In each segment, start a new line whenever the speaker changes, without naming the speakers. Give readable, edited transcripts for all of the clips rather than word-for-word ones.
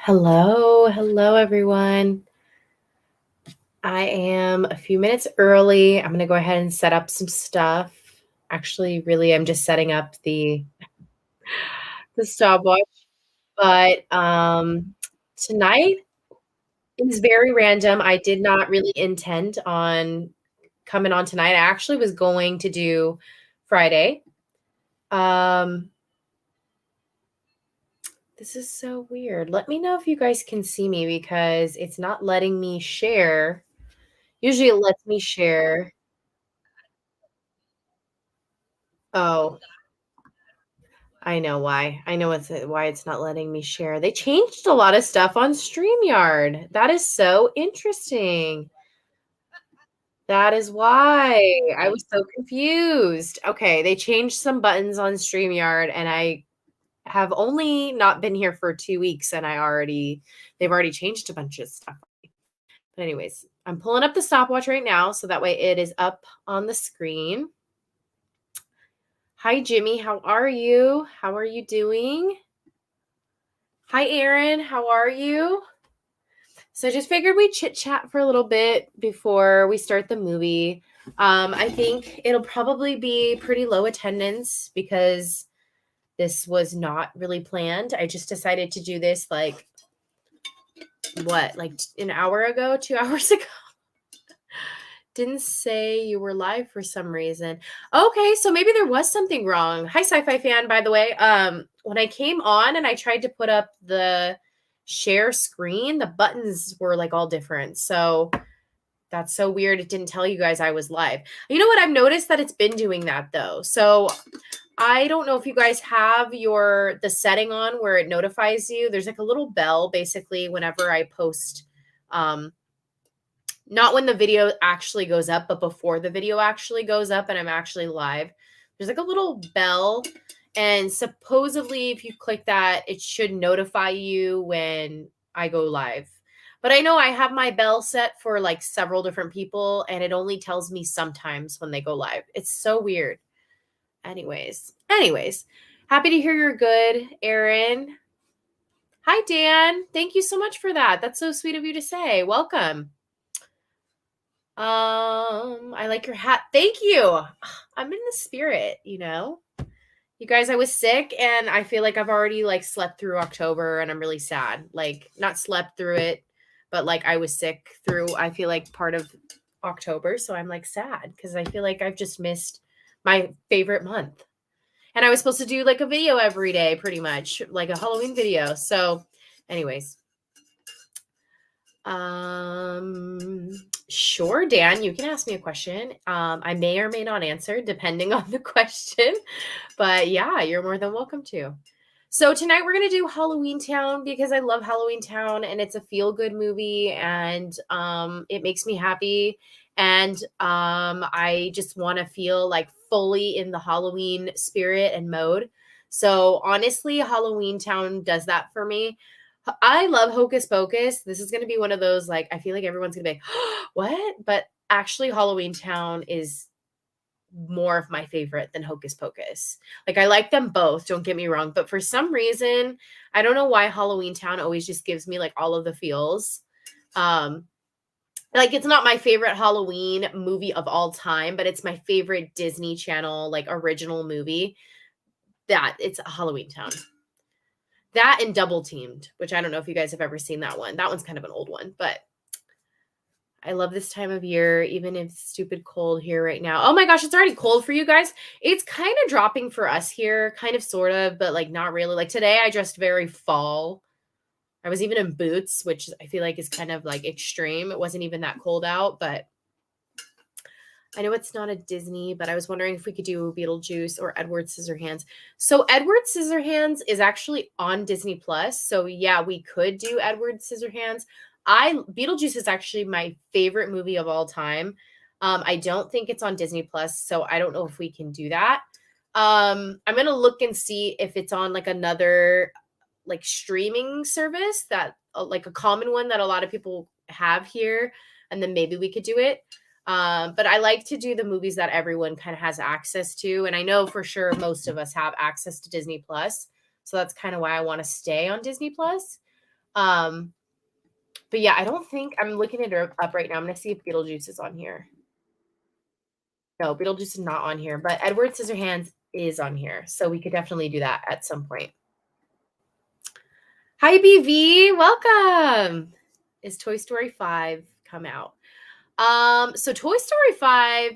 Hello, everyone. I am a few minutes early. I'm going to go ahead and set up some stuff. Actually, really, I'm just setting up the stopwatch. But tonight is very random. I did not really intend on coming on tonight. I actually was going to do Friday. Um, this is so weird. Let me know if you guys can see me because it's not letting me share. Usually, it lets me share. Oh, I know why. I know why it's not letting me share. They changed a lot of stuff on StreamYard. That is so interesting. That is why. I was so confused. Okay, they changed some buttons on StreamYard, and I have only not been here for 2 weeks, and they've already changed a bunch of stuff. But anyways, I'm pulling up the stopwatch right now, so that way it is up on the screen. Hi, Jimmy. How are you? How are you doing? Hi, Aaron. How are you? So I just figured we'd chit chat for a little bit before we start the movie. I think it'll probably be pretty low attendance because this was not really planned. I just decided to do this like an hour ago, 2 hours ago. Didn't say you were live for some reason. Okay, so maybe there was something wrong. Hi, sci-fi fan, by the way. When I came on and I tried to put up the share screen, the buttons were like all different. So that's so weird. It didn't tell you guys I was live. You know what? I've noticed that it's been doing that though. So I don't know if you guys have the setting on where it notifies you. There's like a little bell basically whenever I post not when the video actually goes up, but before the video actually goes up and I'm actually live. There's like a little bell, and supposedly if you click that, it should notify you when I go live. But I know I have my bell set for like several different people, and it only tells me sometimes when they go live. It's so weird. Anyways, happy to hear you're good, Erin. Hi, Dan. Thank you so much for that. That's so sweet of you to say. Welcome. I like your hat. Thank you. I'm in the spirit, you know. You guys, I was sick and I feel like I've already like slept through October and I'm really sad. Like not slept through it, but like I was sick through I feel like part of October, so I'm like sad cuz I feel like I've just missed my favorite month. And I was supposed to do like a video every day pretty much, like a Halloween video. So, anyways, sure, Dan, you can ask me a question. I may or may not answer depending on the question, but yeah, you're more than welcome to. So tonight we're gonna do Halloweentown because I love Halloweentown and it's a feel good movie and it makes me happy and I just want to feel like fully in the Halloween spirit and mode. So honestly, Halloweentown does that for me. I love Hocus Pocus. This is going to be one of those, like, I feel like everyone's going to be like, what? But actually, Halloweentown is more of my favorite than Hocus Pocus. Like, I like them both, don't get me wrong. But for some reason, I don't know why Halloweentown always just gives me, like, all of the feels. Like, it's not my favorite Halloween movie of all time, but it's my favorite Disney Channel, like, original movie. That it's Halloweentown. That and Double Teamed, which I don't know if you guys have ever seen that one. That one's kind of an old one, but I love this time of year, even if it's stupid cold here right now. Oh my gosh, it's already cold for you guys. It's kind of dropping for us here, kind of, sort of, but like not really. Like today, I dressed very fall. I was even in boots, which I feel like is kind of like extreme. It wasn't even that cold out, but I know it's not a Disney, but I was wondering if we could do Beetlejuice or Edward Scissorhands. So Edward Scissorhands is actually on Disney Plus. So yeah, we could do Edward Scissorhands. Beetlejuice is actually my favorite movie of all time. I don't think it's on Disney Plus, so I don't know if we can do that. I'm gonna look and see if it's on like another like streaming service that like a common one that a lot of people have here, and then maybe we could do it. But I like to do the movies that everyone kind of has access to. And I know for sure most of us have access to Disney Plus. So that's kind of why I want to stay on Disney Plus. Um, but yeah, I don't think I'm looking it up right now. I'm gonna see if Beetlejuice is on here. No, Beetlejuice is not on here, but Edward Scissorhands is on here, so we could definitely do that at some point. Hi, BV, welcome. Is Toy Story 5 come out? So Toy Story 5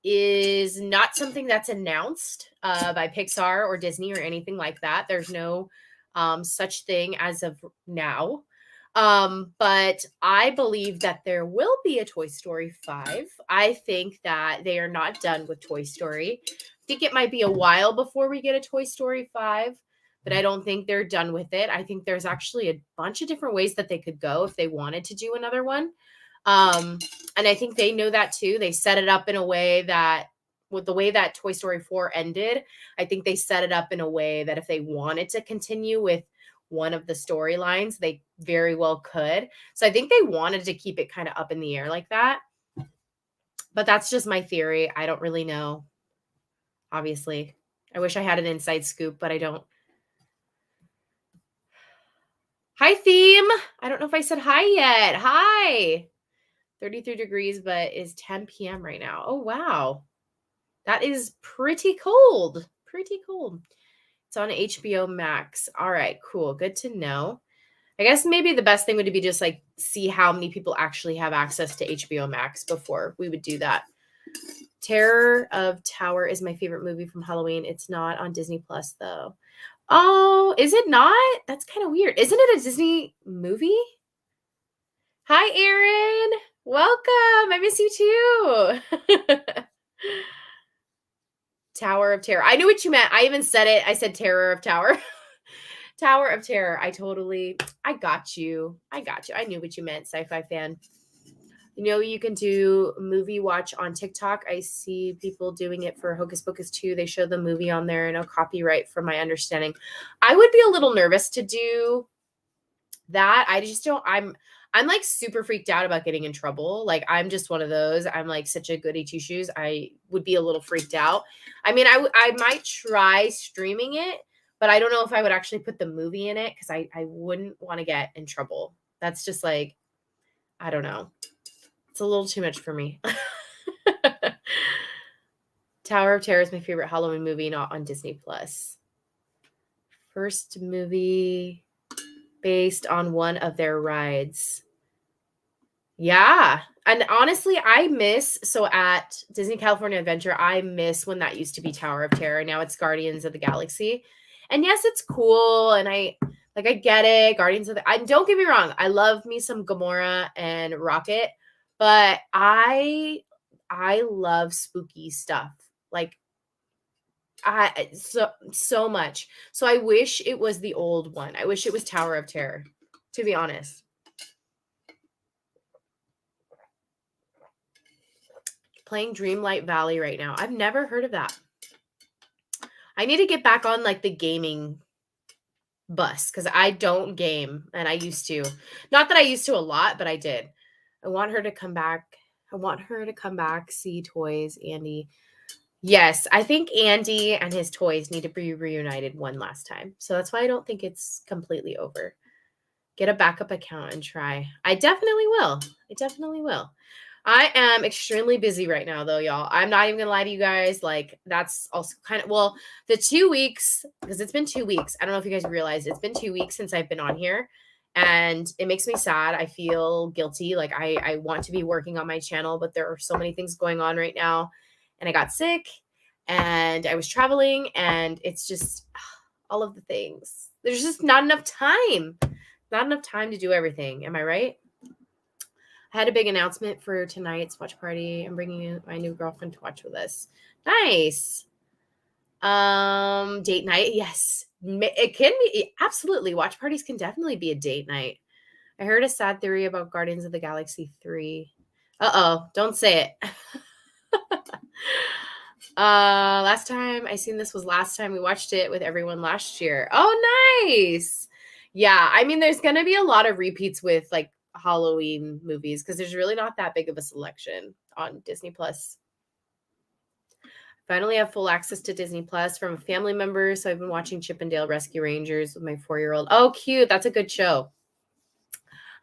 is not something that's announced by Pixar or Disney or anything like that. There's no such thing as of now. But I believe that there will be a Toy Story 5. I think that they are not done with Toy Story. I think it might be a while before we get a Toy Story 5, but I don't think they're done with it. I think there's actually a bunch of different ways that they could go if they wanted to do another one. And I think they know that too. They set it up in a way that, with the way that Toy Story 4 ended, I think they set it up in a way that if they wanted to continue with one of the storylines, they very well could. So I think they wanted to keep it kind of up in the air like that. But that's just my theory. I don't really know. Obviously, I wish I had an inside scoop, but I don't. Hi, Theme. I don't know if I said hi yet. Hi. 33 degrees, but it's 10 p.m. right now. Oh, wow. That is pretty cold. Pretty cold. It's on HBO Max. All right, cool. Good to know. I guess maybe the best thing would be just like see how many people actually have access to HBO Max before we would do that. Terror of Tower is my favorite movie from Halloween. It's not on Disney Plus though. Oh, is it not? That's kind of weird. Isn't it a Disney movie? Hi, Aaron. Welcome. I miss you too. Tower of Terror. I knew what you meant. I even said it. I said Terror of Tower. Tower of Terror. I got you. I got you. I knew what you meant, sci-fi fan. You know, you can do movie watch on TikTok. I see people doing it for Hocus Pocus 2. They show the movie on there, no copyright from my understanding. I would be a little nervous to do that. I just don't, I'm like super freaked out about getting in trouble. Like I'm just one of those. I'm like such a goody two shoes. I would be a little freaked out. I mean, I might try streaming it, but I don't know if I would actually put the movie in it because I wouldn't want to get in trouble. That's just like, I don't know. It's a little too much for me. Tower of Terror is my favorite Halloween movie, not on Disney Plus. First movie based on one of their rides. Yeah. And honestly, I miss, so at Disney California Adventure, I miss when that used to be Tower of Terror. Now it's Guardians of the Galaxy. And yes, it's cool. And I get it. Guardians of the, don't get me wrong. I love me some Gamora and Rocket, but I love spooky stuff. Like so much. So I wish it was the old one. I wish it was Tower of Terror, to be honest. Playing Dreamlight Valley right now. I've never heard of that. I need to get back on like the gaming bus because I don't game and I used to. Not that I used to a lot, but I did. I want her to come back. See toys, Andy. Yes, I think Andy and his toys need to be reunited one last time. So that's why I don't think it's completely over. Get a backup account and try. I definitely will. I am extremely busy right now, though, y'all. I'm not even gonna lie to you guys. Like, that's also kind of, well, the 2 weeks, because it's been 2 weeks. I don't know if you guys realize it's been 2 weeks since I've been on here, and it makes me sad. I feel guilty. Like, I want to be working on my channel, but there are so many things going on right now, and I got sick, and I was traveling, and it's just all of the things. There's just not enough time. Not enough time to do everything. Am I right? I had a big announcement for tonight's watch party. I'm bringing my new girlfriend to watch with us. Nice. Date night. Yes. It can be. Absolutely. Watch parties can definitely be a date night. I heard a sad theory about Guardians of the Galaxy 3. Uh-oh. Don't say it. Last time I seen this was last time we watched it with everyone last year. Oh, nice. Yeah. I mean, there's going to be a lot of repeats with like Halloween movies because there's really not that big of a selection on Disney Plus. Finally have full access to Disney Plus from a family member, so I've been watching Chip and Dale Rescue Rangers with my 4-year-old. Oh, cute. That's a good show.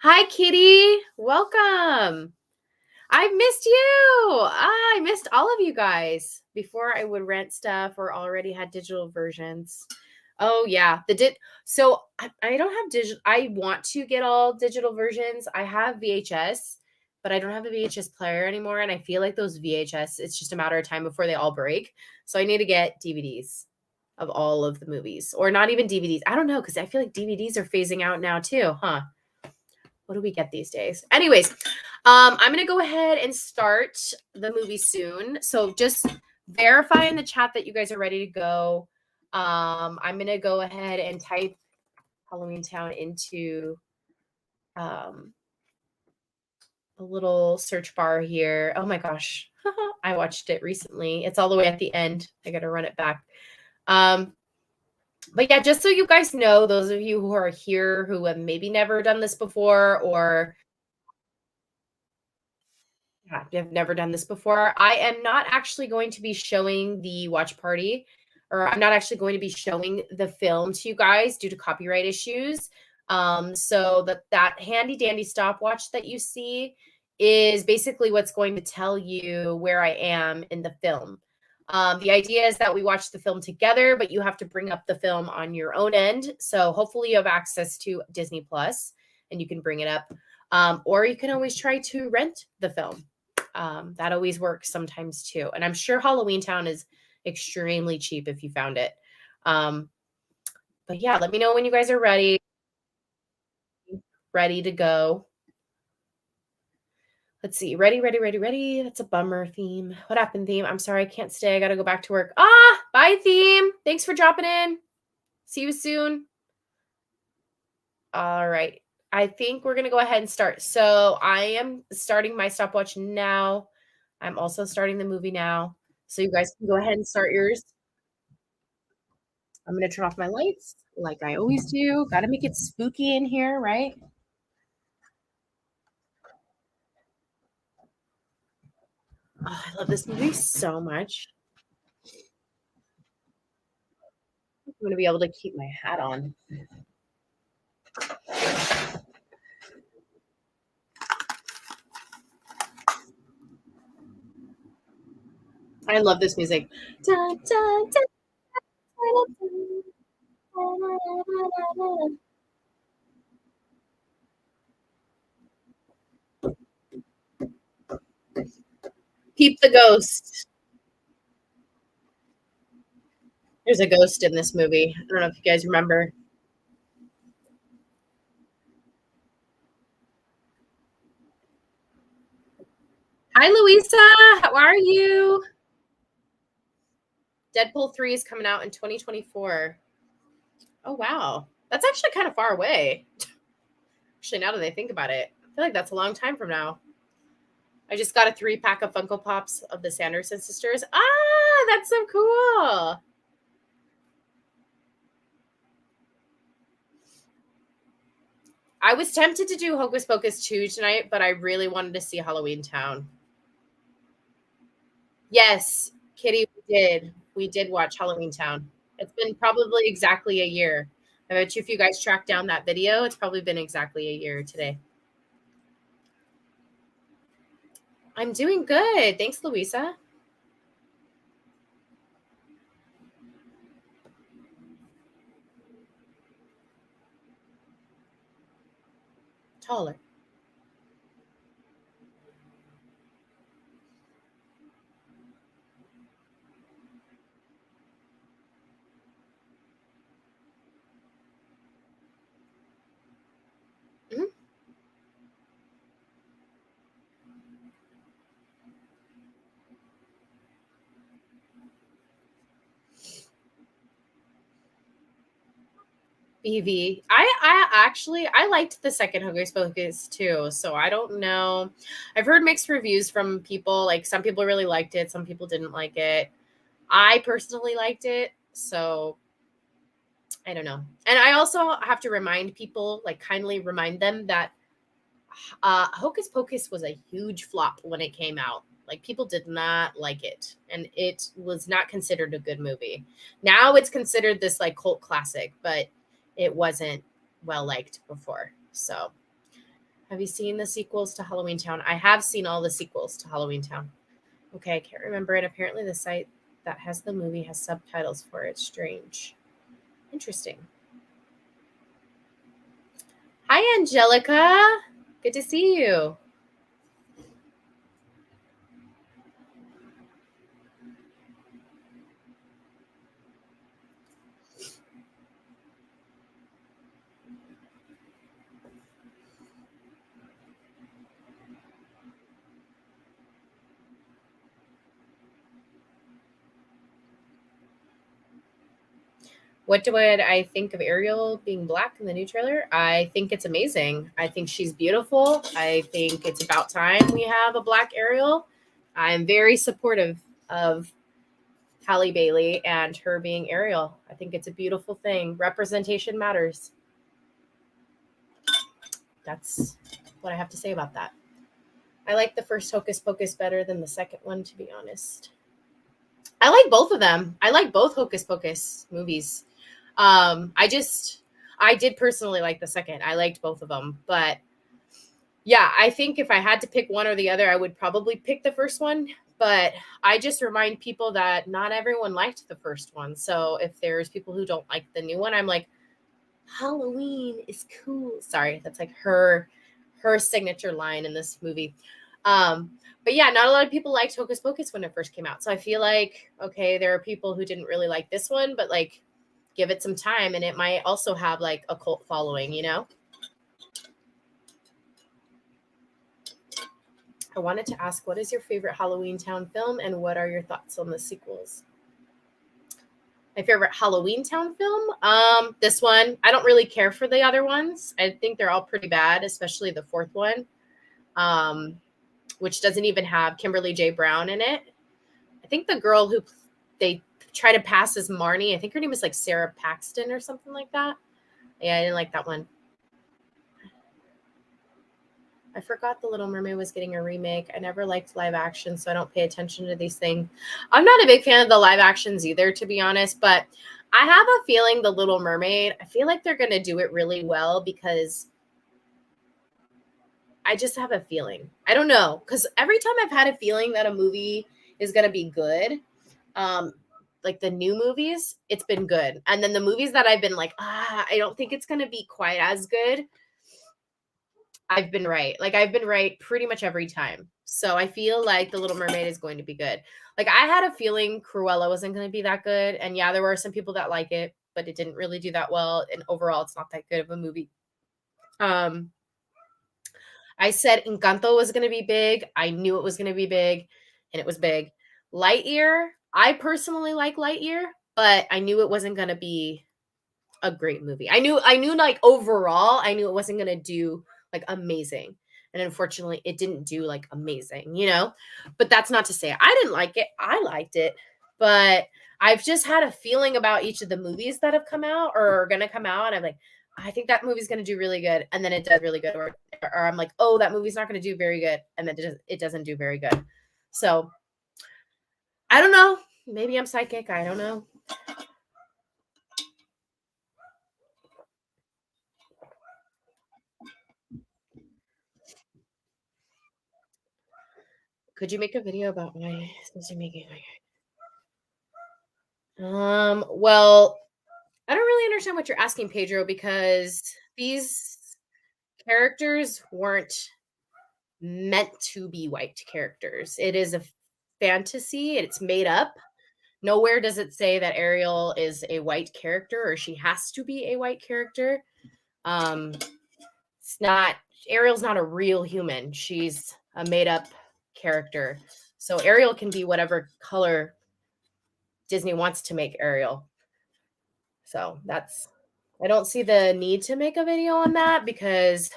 Hi, Kitty. Welcome. I've missed you. I missed all of you guys. Before I would rent stuff or already had digital versions. Oh yeah, so I don't have digital. I want to get all digital versions. I have VHS, but I don't have a VHS player anymore, and I feel like those VHS, it's just a matter of time before they all break. So I need to get DVDs of all of the movies, or not even DVDs. I don't know, because I feel like DVDs are phasing out now too, huh? What do we get these days? Anyways, I'm gonna go ahead and start the movie soon. So just verify in the chat that you guys are ready to go. I'm gonna go ahead and type Halloweentown into a little search bar here. Oh my gosh, I watched it recently. It's all the way at the end. I gotta run it back. But yeah, just so you guys know, those of you who are here who have maybe never done this before, or I've never done this before. I am not actually going to be showing the watch party, or I'm not actually going to be showing the film to you guys due to copyright issues. So that handy dandy stopwatch that you see is basically what's going to tell you where I am in the film. The idea is that we watch the film together, but you have to bring up the film on your own end. So hopefully you have access to Disney Plus and you can bring it up. Or you can always try to rent the film. That always works sometimes too. And I'm sure Halloweentown is extremely cheap if you found it. But yeah, let me know when you guys are ready to go. Let's see. Ready. That's a bummer, theme. What happened, theme? I'm sorry, I can't stay. I got to go back to work. Bye, theme. Thanks for dropping in. See you soon. All right. I think we're going to go ahead and start. So I am starting my stopwatch now. I'm also starting the movie now. So you guys can go ahead and start yours. I'm going to turn off my lights like I always do. Got to make it spooky in here, right? Oh, I love this movie so much. I'm going to be able to keep my hat on. I love this music. Dun, dun, dun, Keep the ghost. There's a ghost in this movie. I don't know if you guys remember. Hi, Louisa. How are you? Deadpool 3 is coming out in 2024. Oh, wow. That's actually kind of far away. Actually, now that I think about it, I feel like that's a long time from now. I just got a 3-pack of Funko Pops of the Sanderson sisters. That's so cool. I was tempted to do Hocus Pocus 2 tonight, but I really wanted to see Halloweentown. Yes, Kitty, we did watch Halloweentown. It's been probably exactly a year. I bet you if you guys track down that video, it's probably been exactly a year today. I'm doing good. Thanks, Louisa. Taller. Mhm. BV. I liked the second Hocus Pocus too, so I don't know. I've heard mixed reviews from people. Like some people really liked it, some people didn't like it. I personally liked it, so I don't know. And I also have to remind people, like kindly remind them that Hocus Pocus was a huge flop when it came out. Like people did not like it, and it was not considered a good movie. Now it's considered this like cult classic, but it wasn't well liked before. So Have you seen the sequels to Halloweentown? I have seen all the sequels to Halloweentown. Okay, I can't remember. And apparently, the site that has the movie has subtitles for it. Strange. Interesting. Hi, Angelica. Good to see you. What do I think of Ariel being black in the new trailer? I think it's amazing. I think she's beautiful. I think it's about time we have a black Ariel. I'm very supportive of Halle Bailey and her being Ariel. I think it's a beautiful thing. Representation matters. That's what I have to say about that. I like the first Hocus Pocus better than the second one, to be honest. I like both of them. I like both Hocus Pocus movies. I did personally like the second. I liked both of them, but yeah, I think if I had to pick one or the other, I would probably pick the first one. But I just remind people that not everyone liked the first one. So if there's people who don't like the new one, I'm like, Halloween is cool. Sorry, that's like her signature line in this movie. But yeah, not a lot of people liked Hocus Pocus when it first came out. So I feel like, okay, there are people who didn't really like this one, but like give it some time and it might also have like a cult following, you know? I wanted to ask, what is your favorite Halloweentown film and what are your thoughts on the sequels? My favorite Halloweentown film? This one. I don't really care for the other ones. I think they're all pretty bad, especially the fourth one. Which doesn't even have Kimberly J. Brown in it. I think the girl who they try to pass as Marnie, I think her name is like Sarah Paxton or something like that. Yeah, I didn't like that one. I forgot The Little Mermaid was getting a remake. I never liked live action, so I don't pay attention to these things. I'm not a big fan of the live actions either, to be honest, but I have a feeling The Little Mermaid, I feel like they're going to do it really well because I just have a feeling. I don't know, because every time I've had a feeling that a movie is going to be good, like the new movies, it's been good. And then the movies that I've been like, I don't think it's going to be quite as good. I've been right. Like I've been right pretty much every time. So I feel like The Little Mermaid is going to be good. Like I had a feeling Cruella wasn't going to be that good. And yeah, there were some people that like it, but it didn't really do that well. And overall, it's not that good of a movie. I said Encanto was going to be big. I knew it was going to be big, and it was big. Lightyear, I personally like Lightyear, but I knew it wasn't going to be a great movie. I knew like overall, I knew it wasn't going to do like amazing. And unfortunately, it didn't do like amazing, you know? But that's not to say I didn't like it. I liked it. But I've just had a feeling about each of the movies that have come out or are going to come out. And I'm like, I think that movie's going to do really good. And then it does really good. Or I'm like, oh, that movie's not going to do very good. And then it doesn't do very good. So I don't know. Maybe I'm psychic. I don't know. Could you make a video about why supposed to making? Well, I don't really understand what you're asking, Pedro, because these characters weren't meant to be white characters. It is a fantasy, it's made up. Nowhere does it say that Ariel is a white character or she has to be a white character. Um, it's not, Ariel's not a real human. She's a made up character. So Ariel can be whatever color Disney wants to make Ariel. So that's, I don't see the need to make a video on that because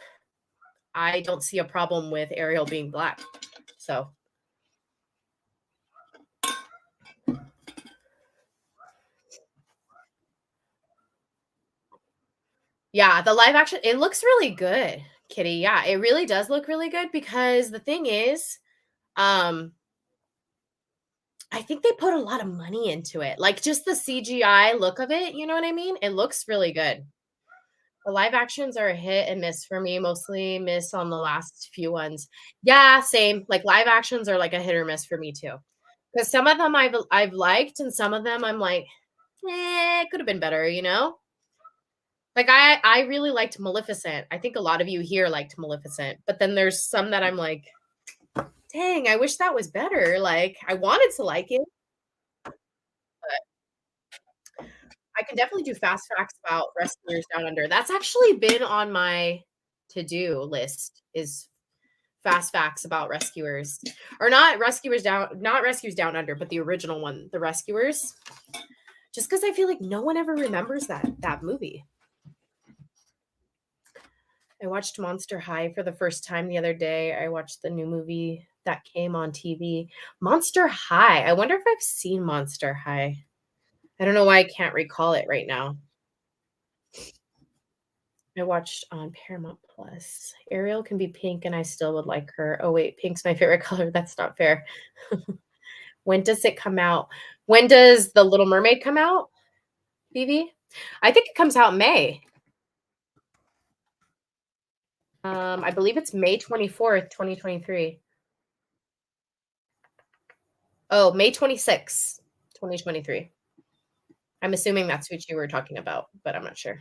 I don't see a problem with Ariel being black. So yeah, the live action, it looks really good, Kitty. Yeah, it really does look really good because the thing is, um, I think they put a lot of money into it. Like just the CGI look of it, you know what I mean? It looks really good. The live actions are a hit and miss for me, mostly miss on the last few ones. Yeah, same. Like live actions are like a hit or miss for me too. Because some of them I've liked, and some of them I'm like, it could have been better, you know? Like I really liked Maleficent. I think a lot of you here liked Maleficent, but then there's some that I'm like, dang, I wish that was better. Like I wanted to like it, but I can definitely do fast facts about Rescuers Down Under. That's actually been on my to-do list is fast facts about rescuers. Or not Rescuers Down Under, but the original one, The Rescuers. Just because I feel like no one ever remembers that movie. I watched Monster High for the first time the other day. I watched the new movie that came on TV. Monster High. I wonder if I've seen Monster High. I don't know why I can't recall it right now. I watched on Paramount Plus. Ariel can be pink and I still would like her. Oh wait, pink's my favorite color. That's not fair. When does it come out? When does The Little Mermaid come out, Vivi? I think it comes out in May. I believe it's May 24th, 2023. Oh, May 26th, 2023. I'm assuming that's what you were talking about, but I'm not sure.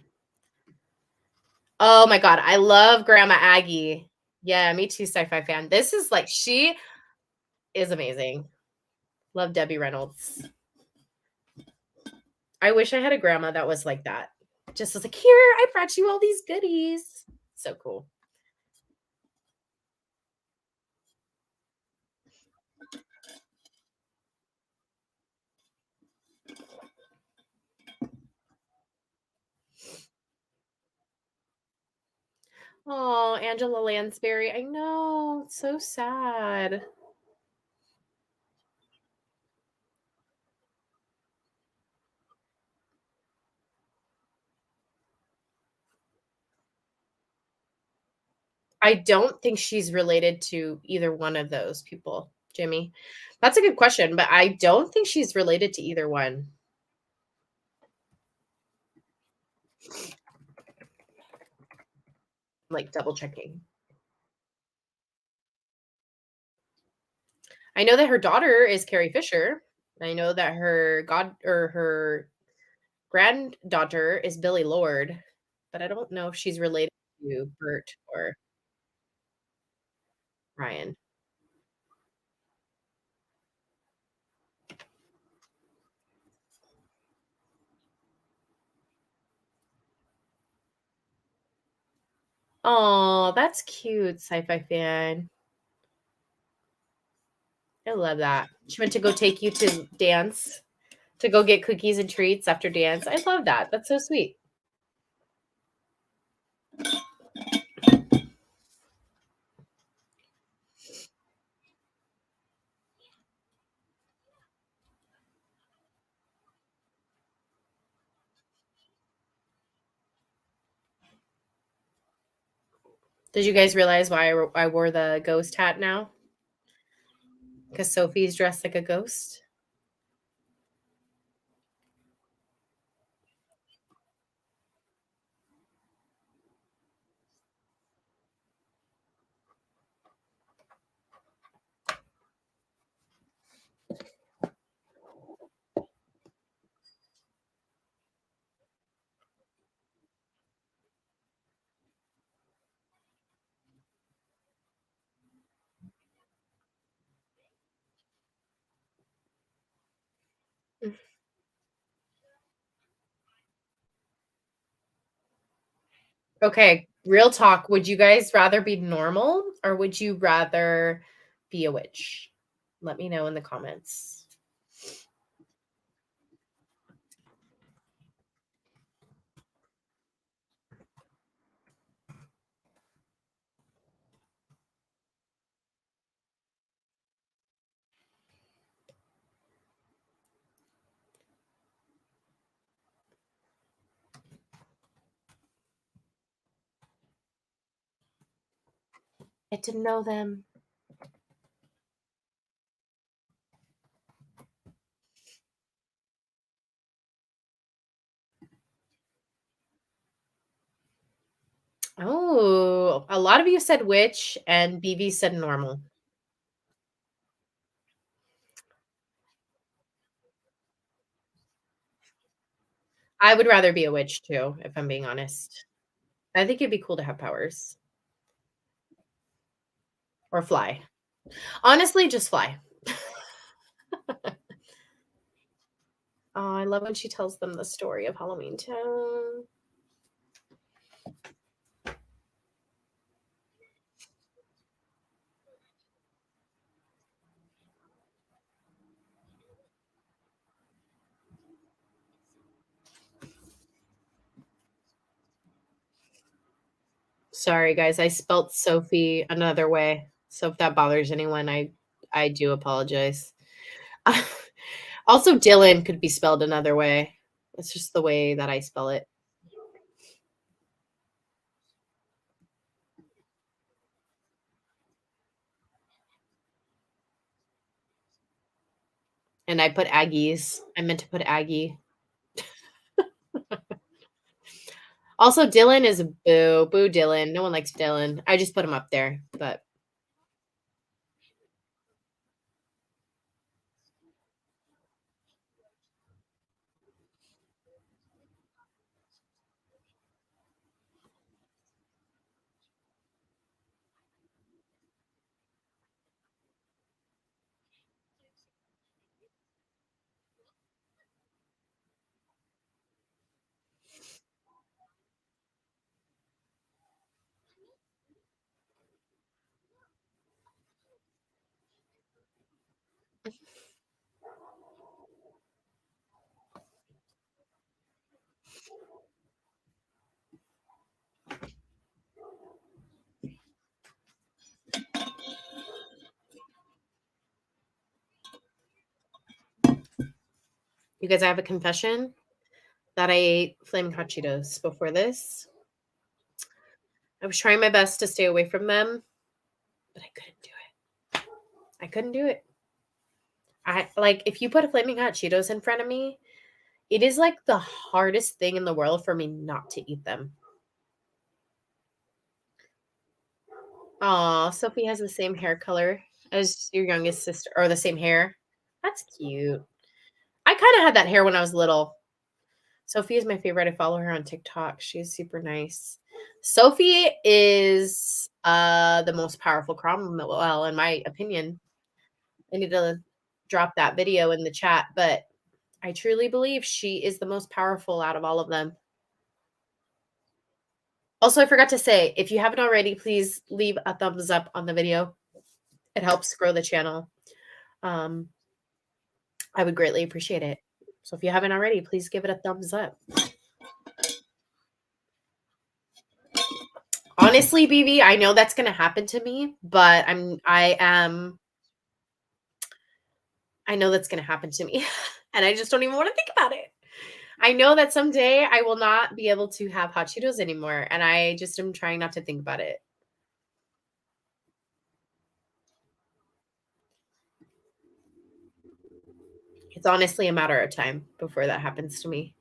Oh my god, I love Grandma Aggie. Yeah, me too, sci-fi fan. This is like she is amazing. Love Debbie Reynolds. I wish I had a grandma that was like that. Just was like, here, I brought you all these goodies. So cool. Oh, Angela Lansbury. I know. It's so sad. I don't think she's related to either one of those people, Jimmy. That's a good question, but I don't think she's related to either one. Like double checking. I know that her daughter is Carrie Fisher. I know that her granddaughter is Billy Lord, but I don't know if she's related to Bert or Ryan. Oh, that's cute, sci-fi fan. I love that. She went to go take you to dance, to go get cookies and treats after dance. I love that. That's so sweet. Did you guys realize why I wore the ghost hat now? Because Sophie's dressed like a ghost. Okay, real talk. Would you guys rather be normal or would you rather be a witch? Let me know in the comments. Get to know them. A lot of you said witch, and BB said normal. I would rather be a witch too, if I'm being honest. I think it'd be cool to have powers or fly. Honestly, just fly. Oh, I love when she tells them the story of Halloweentown. Sorry, guys. I spelt Sophie another way. So if that bothers anyone, I do apologize. Also, Dylan could be spelled another way. It's just the way that I spell it. And I put Aggies. I meant to put Aggie. Also, Dylan is a boo. Boo Dylan. No one likes Dylan. I just put him up there, but you guys, I have a confession that I ate flaming hot Cheetos before this. I was trying my best to stay away from them, but I couldn't do it. I couldn't do it. I like if you put a flaming hot Cheetos in front of me, it is like the hardest thing in the world for me not to eat them. Aw, Sophie has the same hair color as your youngest sister, or the same hair. That's cute. I kind of had that hair when I was little. Sophie is my favorite. I follow her on TikTok. She's super nice. Sophie is the most powerful Cromwell, well, in my opinion. I need to drop that video in the chat, but I truly believe she is the most powerful out of all of them. Also, I forgot to say, if you haven't already, please leave a thumbs up on the video. It helps grow the channel. Um, I would greatly appreciate it. So if you haven't already, please give it a thumbs up. Honestly, BB, I know that's going to happen to me, but I know that's going to happen to me, and I just don't even want to think about it. I know that someday I will not be able to have hot Cheetos anymore, and I just am trying not to think about it. It's honestly a matter of time before that happens to me.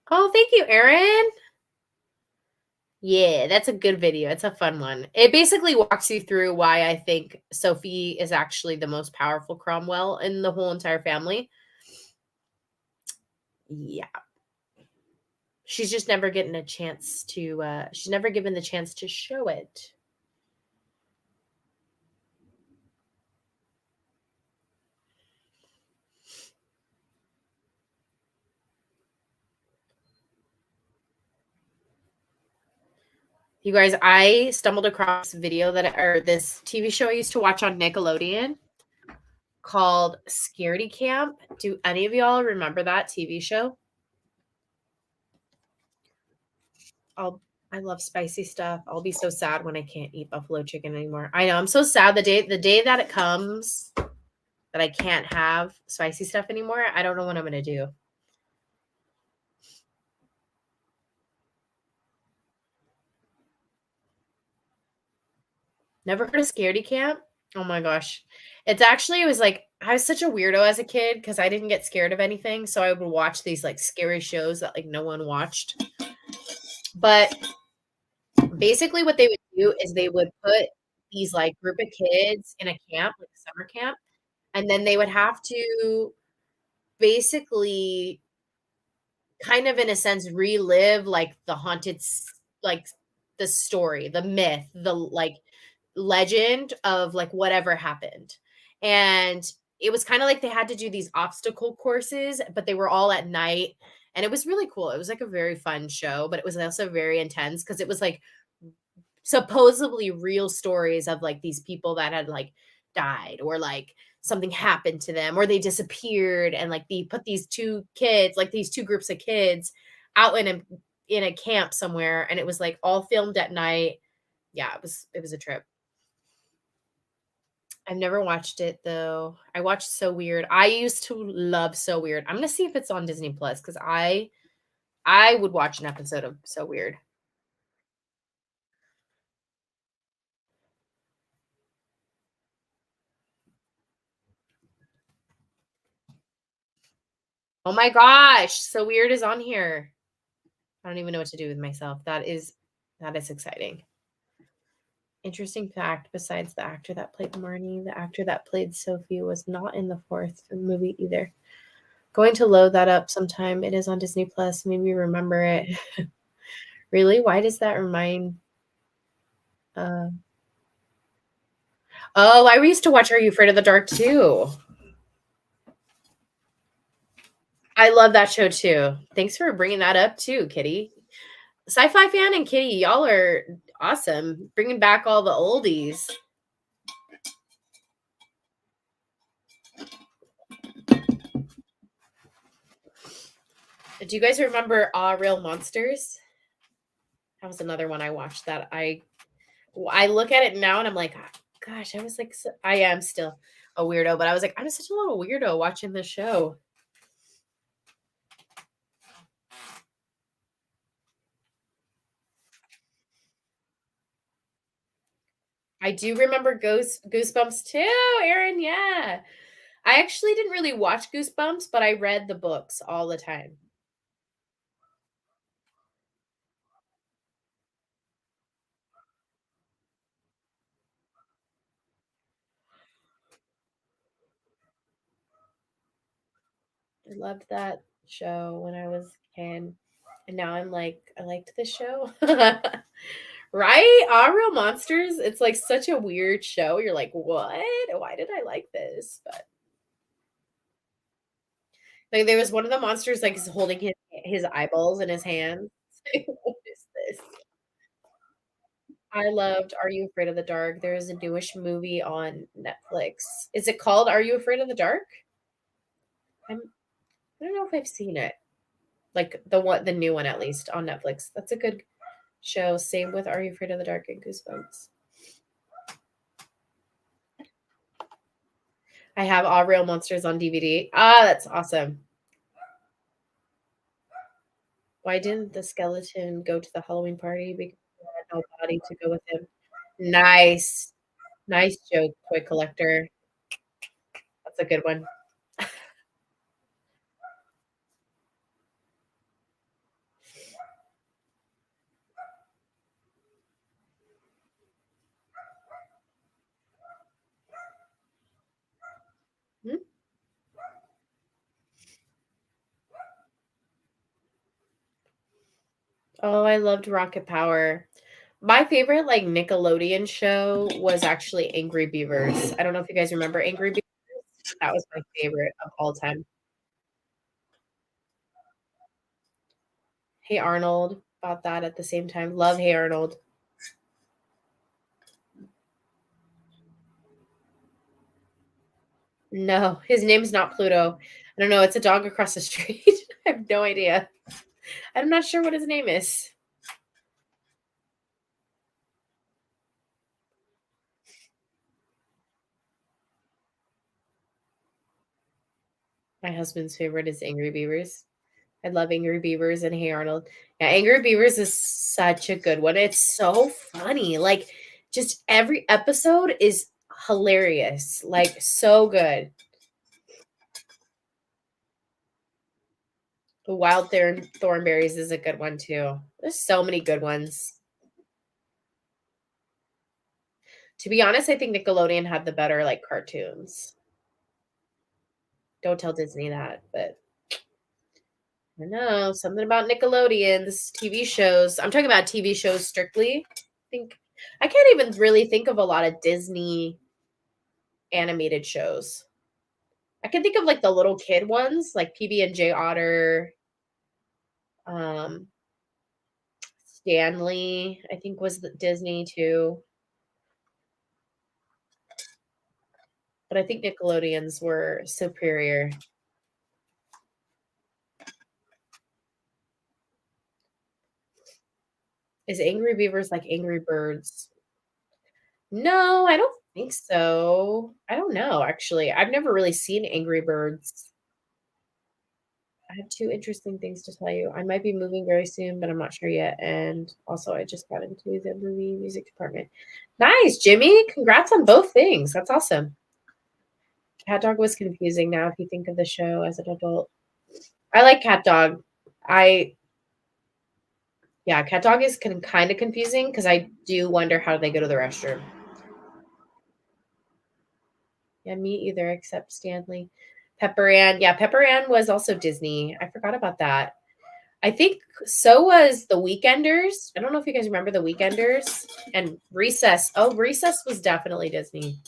Oh, thank you, Erin. Yeah, that's a good video. It's a fun one. It basically walks you through why I think Sophie is actually the most powerful Cromwell in the whole entire family. Yeah. She's just never getting a chance to she's never given the chance to show it. You guys, I stumbled across a video or this TV show I used to watch on Nickelodeon called Scaredy Camp. Do any of y'all remember that TV show? I love spicy stuff. I'll be so sad when I can't eat buffalo chicken anymore. I know, I'm so sad the day that it comes that I can't have spicy stuff anymore. I don't know what I'm gonna do. Never heard of Scaredy Camp? Oh my gosh. It's actually it was like I was such a weirdo as a kid because I didn't get scared of anything, so I would watch these, like, scary shows that, like, no one watched. But, basically what they would do is they would put these, like, group of kids in a camp, like a summer camp, and then they would have to basically kind of in a sense relive, like, the haunted like, the story, the myth, the, like, legend of, like, whatever happened, and it was kinda like they had to do these obstacle courses, but they were all at night, and it was really cool. It was, like, a very fun show, but it was also very intense because it was, like, supposedly real stories of, like, these people that had, like, died or, like, something happened to them or they disappeared, and, like, they put these 2 kids, like, these 2 groups of kids out in a camp somewhere, and it was, like, all filmed at night. Yeah, it was a trip. I've never watched it, though. I watched So Weird. I used to love So Weird. I'm gonna see if it's on Disney Plus because I would watch an episode of So Weird. Oh my gosh, So Weird is on here. I don't even know what to do with myself. That is exciting. Interesting fact, besides the actor that played Marnie, the actor that played Sophie was not in the 4th movie either. Going to load that up sometime. It is on Disney Plus. Maybe remember it. Really? Why does that remind uh Oh, I used to watch Are You Afraid of the Dark too. I love that show too. Thanks for bringing that up too, Kitty. Sci-Fi fan and Kitty, y'all are awesome. Bringing back all the oldies. Do you guys remember Real Monsters? That was another one I watched that I look at it now and I'm like, gosh, I was like, I am still a weirdo, but I was like, I'm such a little weirdo watching this show. I do remember Goosebumps too, Aaron. Yeah. I actually didn't really watch Goosebumps, but I read the books all the time. I loved that show when I was a kid. And now I'm like, I liked this show. Right? Our Real Monsters, it's like such a weird show. You're like, what? Why did I like this? But like there was one of the monsters like holding his eyeballs in his hands. What is this? I loved Are You Afraid of the Dark? There is a newish movie on Netflix. Is it called Are You Afraid of the Dark? I'm, I don't know if I've seen it. Like the new one at least on Netflix. That's a good show. Same with Are You Afraid of the Dark and Goosebumps. I have All Real Monsters on DVD. Ah, that's awesome. Why didn't the skeleton go to the Halloween party? Because he had no body to go with him. Nice. Nice joke, toy collector. That's a good one. Hmm? Oh, I loved Rocket Power. My favorite, like, Nickelodeon show was actually Angry Beavers. I don't know if you guys remember Angry Beavers? That was my favorite of all time. Hey Arnold, bought that at the same time. Love Hey Arnold. No, his name's not Pluto. I don't know, it's a dog across the street. I have no idea. I'm not sure what his name is. My husband's favorite is Angry Beavers. I love Angry Beavers and Hey Arnold. Yeah, Angry Beavers is such a good one. It's so funny. Like Just every episode is hilarious, like, so good. The Wild Thornberries is a good one too. There's so many good ones. To be honest, I think Nickelodeon had the better, like, cartoons. Don't tell Disney that, but I know, something about Nickelodeon's TV shows. I'm talking about TV shows strictly. Think I can't even really think of a lot of Disney animated shows. I can think of, like, the little kid ones, like PB&J Otter, um, Stanley, I think was the Disney too, but I think Nickelodeons were superior. Is Angry Beavers like Angry Birds? No, I don't think so. I don't know, actually. I've never really seen Angry Birds. I have 2 interesting things to tell you. I might be moving very soon, but I'm not sure yet, and also I just got into the movie music department. Nice, Jimmy. Congrats on both things. That's awesome. Cat Dog was confusing now if you think of the show as an adult. I like Cat Dog. I Yeah, Cat Dog is kinda confusing because I do wonder how they go to the restroom. Yeah, me either, except Stanley. Pepper Ann, yeah, Pepper Ann was also Disney. I forgot about that. I think so was The Weekenders. I don't know if you guys remember The Weekenders and Recess. Oh, Recess was definitely Disney.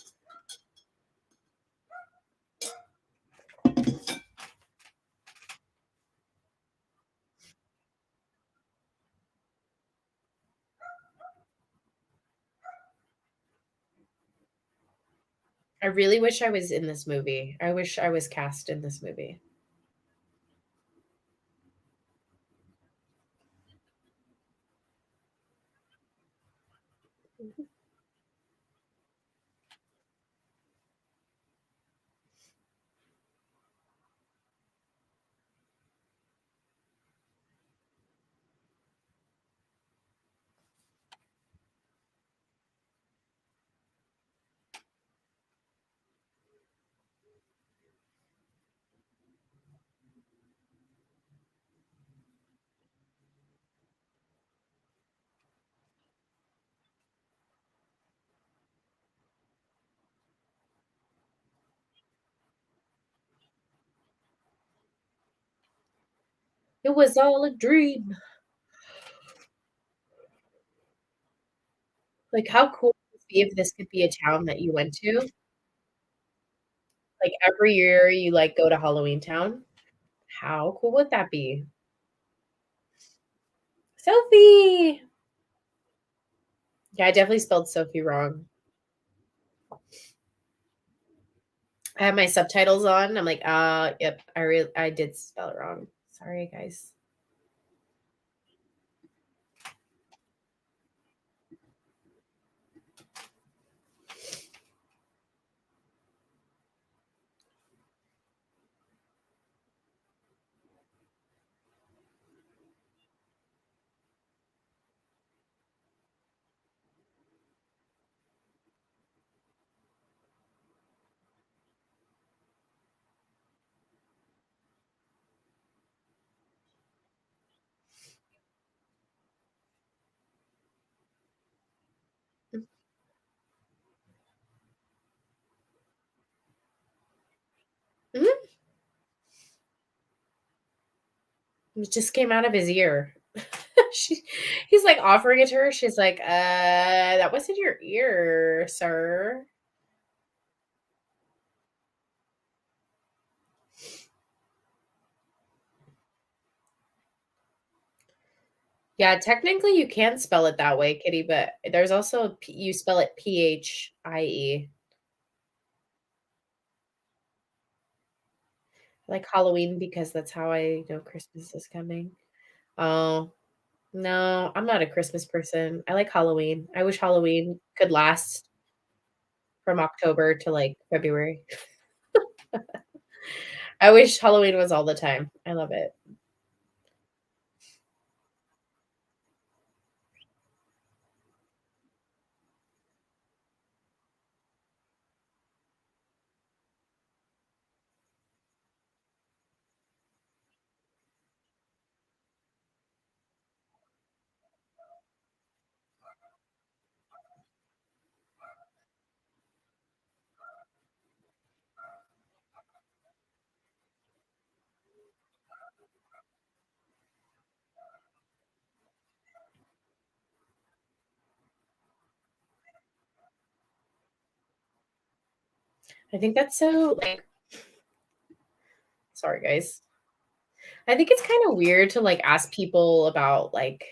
I really wish I was in this movie. I wish I was cast in this movie. It was all a dream. Like, how cool would it be if this could be a town that you went to? Like, every year you, like, go to Halloweentown? How cool would that be? Sophie! Yeah, I definitely spelled Sophie wrong. I have my subtitles on. I'm like, yep, I did spell it wrong. Sorry, guys." Mhm. It just came out of his ear. She He's, like, offering it to her. She's like, that wasn't your ear, sir." Yeah, technically, you can spell it that way, Kitty, but there's also you spell it Phie. Like Halloween because that's how I know Christmas is coming. Oh, no, I'm not a Christmas person. I like Halloween. I wish Halloween could last from October to, like, February. I wish Halloween was all the time. I love it. I think that's so, like sorry, guys. I think it's kinda weird to, like, ask people about, like,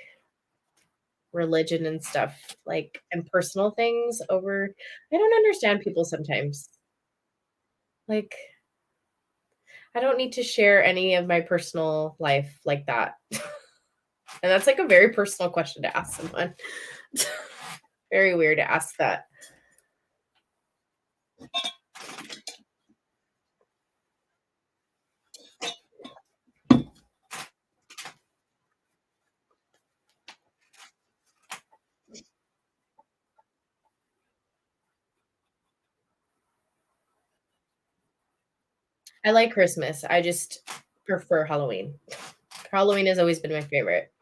religion and stuff, like, and personal things over I don't understand people sometimes. Like, I don't need to share any of my personal life like that. And that's, like, a very personal question to ask someone. Very weird to ask that. I like Christmas, I just prefer Halloween. Halloween has always been my favorite.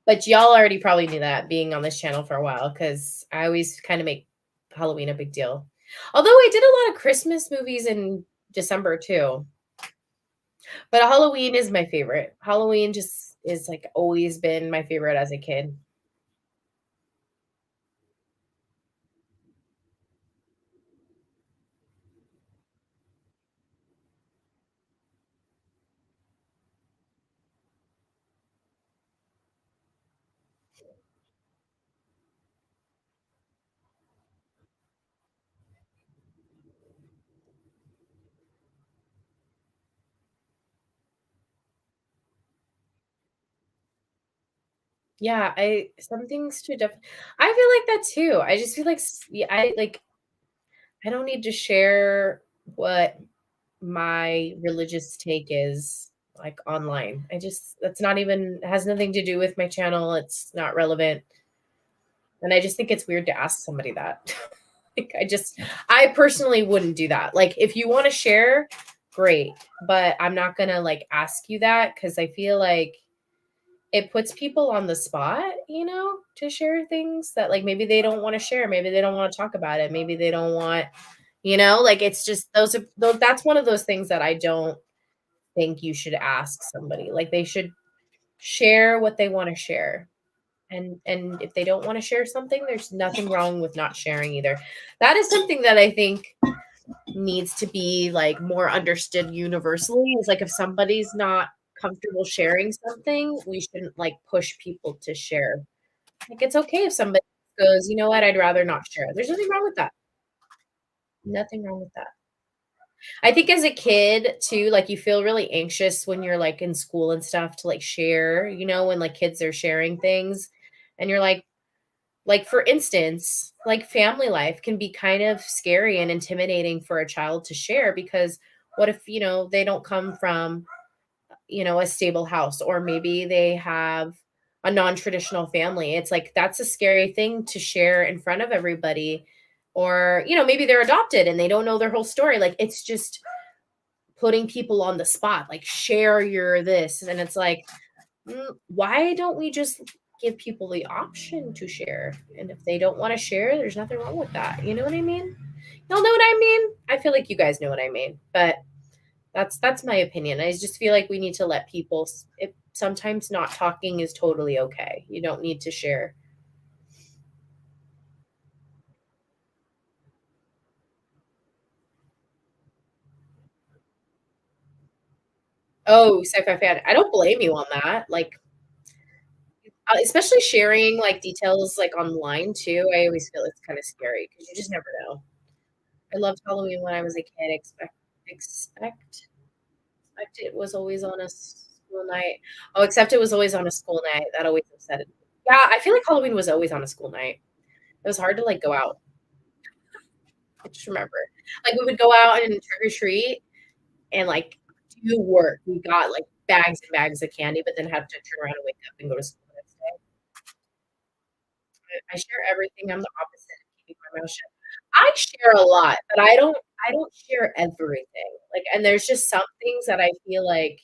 But y'all already probably knew that being on this channel for a while, because I always kinda make Halloween a big deal. Although I did a lot of Christmas movies in December too, but Halloween is my favorite. Halloween just is, like, always been my favorite as a kid. Yeah, I some things to I feel like that too. I just feel like yeah, I don't need to share what my religious take is like online. I just that's not even has nothing to do with my channel. It's not relevant. And I just think it's weird to ask somebody that. Like I personally wouldn't do that. Like if you want to share, great, but I'm not going to like ask you that cuz I feel like it puts people on the spot, to share things that like maybe they don't want to share, maybe they don't want to talk about it, maybe they don't want, like it's just that's one of those things that I don't think you should ask somebody. Like they should share what they want to share. And if they don't want to share something, there's nothing wrong with not sharing either. That is something that I think needs to be like more understood universally is like if somebody's not comfortable sharing something, we shouldn't like push people to share. Like it's okay if somebody goes, you know what, I'd rather not share. There's nothing wrong with that. Nothing wrong with that. I think as a kid too, like you feel really anxious when you're like in school and stuff to like share, when like kids are sharing things and you're like for instance, like family life can be kind of scary and intimidating for a child to share because what if, they don't come from, a stable house or maybe they have a non-traditional family. It's like that's a scary thing to share in front of everybody or, maybe they're adopted and they don't know their whole story. Like it's just putting people on the spot, like share your this. And it's like, why don't we just give people the option to share? And if they don't want to share, there's nothing wrong with that. You know what I mean? Y'all know what I mean? I feel like you guys know what I mean, but that's my opinion. I just feel like we need to let people. Sometimes not talking is totally okay. You don't need to share. Oh, sci-fi fan. I don't blame you on that. Like, especially sharing like details like online too. I always feel it's kind of scary because you just never know. I loved Halloween when I was a kid. Expect it was always on a school night. Oh, except it was always on a school night. That always upset me. Yeah, I feel like Halloween was always on a school night. It was hard to like go out. I just remember, like we would go out and trick or treat and like do work. We got like bags and bags of candy, but then had to turn around and wake up and go to school the next day. I share everything. I'm the opposite of keeping my mouth shut. I share a lot, but I don't share everything. Like, and there's just some things that I feel like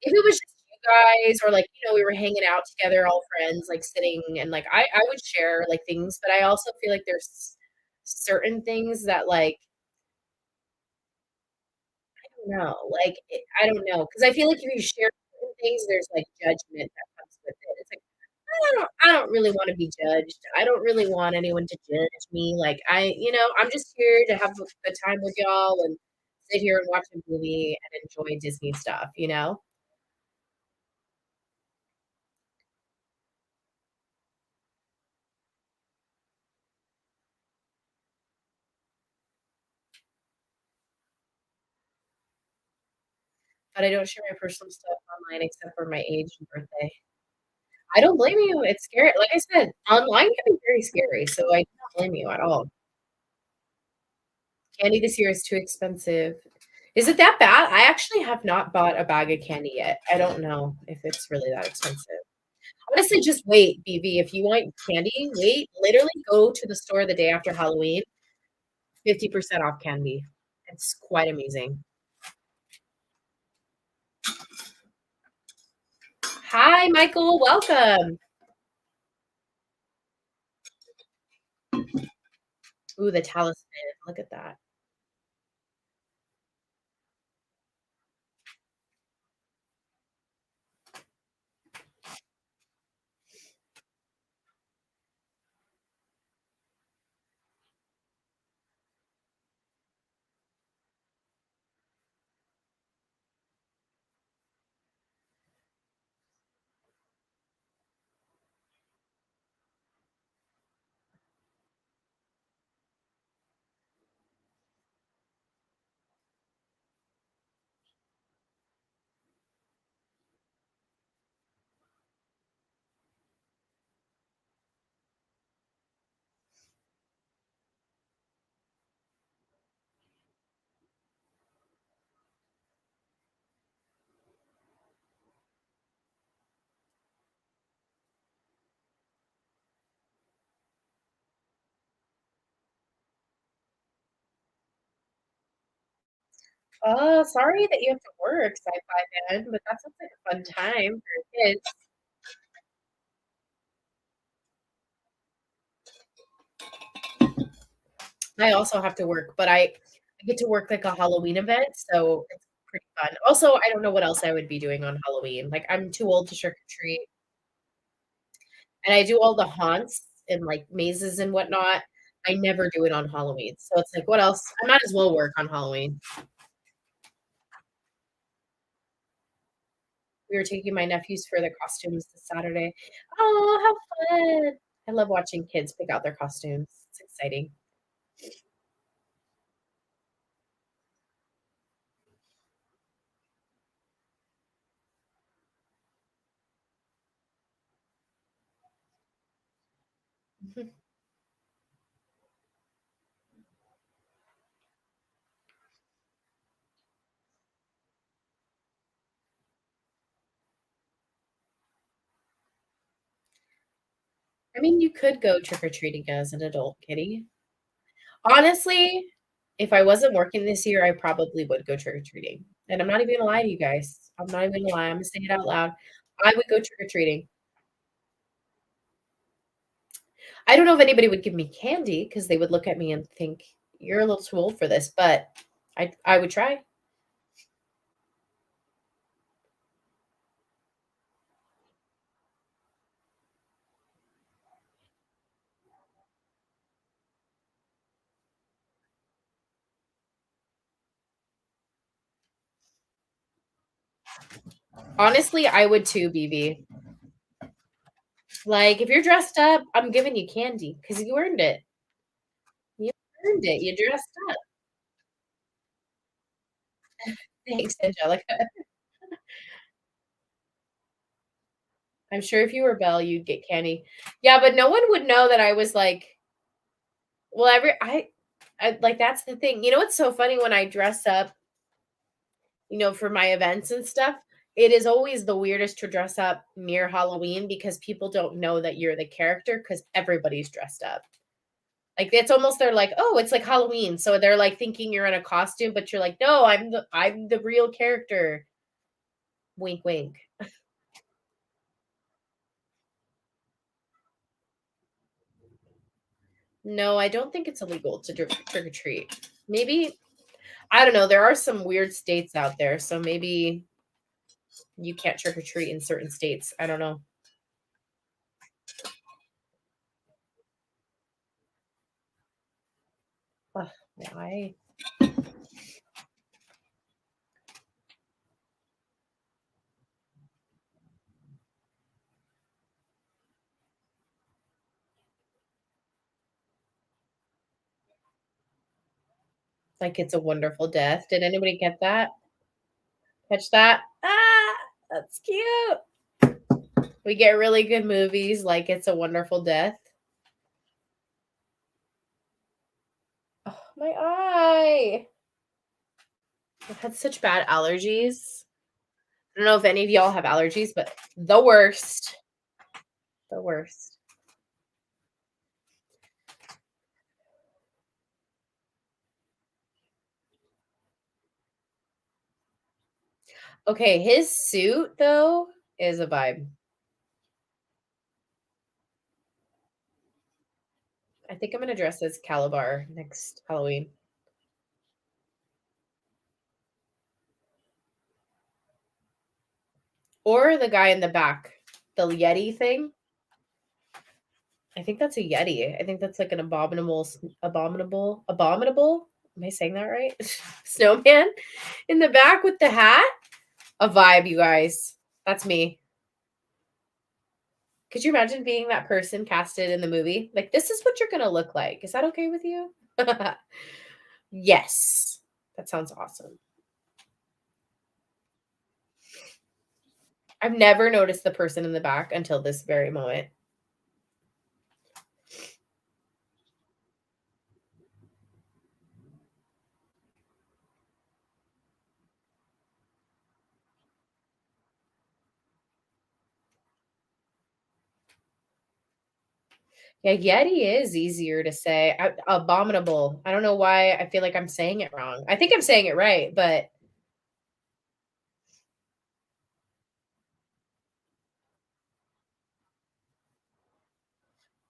if it was just you guys or like, we were hanging out together, all friends, like sitting and like I would share like things, but I also feel like there's certain things that like I don't know, like I don't know because I feel like if you share certain things, there's like judgment that comes with it. It's like I don't really wanna be judged. I don't really want anyone to judge me, like, I'm just here to have a good time with y'all and sit here and watch a movie and enjoy Disney stuff, you know? But I don't share my personal stuff online except for my age and birthday. I don't blame you, it's scary. Like I said, online can be very scary, so I don't blame you at all. Candy this year is too expensive. Is it that bad? I actually have not bought a bag of candy yet. I don't know if it's really that expensive. Honestly, just wait, BB. If you want candy, wait. Literally go to the store the day after Halloween, 50% off candy. It's quite amazing. Hi, Michael. Welcome. Ooh, the talisman. Look at that. Oh, sorry that you have to work, Sci-Fi Man, but that sounds like a fun time for kids. I also have to work, but I get to work like a Halloween event, so it's pretty fun. Also, I don't know what else I would be doing on Halloween. Like, I'm too old to trick or treat, and I do all the haunts and like mazes and whatnot. I never do it on Halloween. So it's like, what else? I might as well work on Halloween. We were taking my nephews for the costumes this Saturday. Oh, how fun. I love watching kids pick out their costumes. It's exciting. I mean, you could go trick or treating as an adult, kitty. Honestly, if I wasn't working this year, I probably would go trick or treating. And I'm not even gonna lie to you guys. I'm not even gonna lie. I'm gonna say it out loud. I would go trick or treating. I don't know if anybody would give me candy because they would look at me and think you're a little too old for this, but I would try. Honestly, I would too, BB. Like if you're dressed up, I'm giving you candy because you earned it. You earned it. You dressed up. Thanks, Angelica. I'm sure if you were Belle, you'd get candy. Yeah, but no one would know that I was like, well, I like that's the thing. You know what's so funny when I dress up, for my events and stuff? It is always the weirdest to dress up near Halloween because people don't know that you're the character because everybody's dressed up. Like it's almost they're like, "Oh, it's like Halloween." So they're like thinking you're in a costume, but you're like, "No, I'm the real character." Wink wink. No, I don't think it's illegal to trick or treat. Maybe I don't know. There are some weird states out there, so maybe you can't trick or treat in certain states. I don't know. Why? Like It's a Wonderful Death. Did anybody get that? Catch that? Ah, that's cute. We get really good movies like It's a Wonderful Death. Oh, my eye. I've had such bad allergies. I don't know if any of y'all have allergies, but the worst. The worst. Okay, his suit though is a vibe. I think I'm gonna dress as Calabar next Halloween. Or the guy in the back, the Yeti thing. I think that's a Yeti. I think that's like an abominable. Am I saying that right? Snowman in the back with the hat. A vibe, you guys. That's me. Could you imagine being that person casted in the movie? Like, this is what you're gonna look like. Is that okay with you? Yes. That sounds awesome. I've never noticed the person in the back until this very moment. Yeah, Yeti is easier to say. Abominable. I don't know why I feel like I'm saying it wrong. I think I'm saying it right, but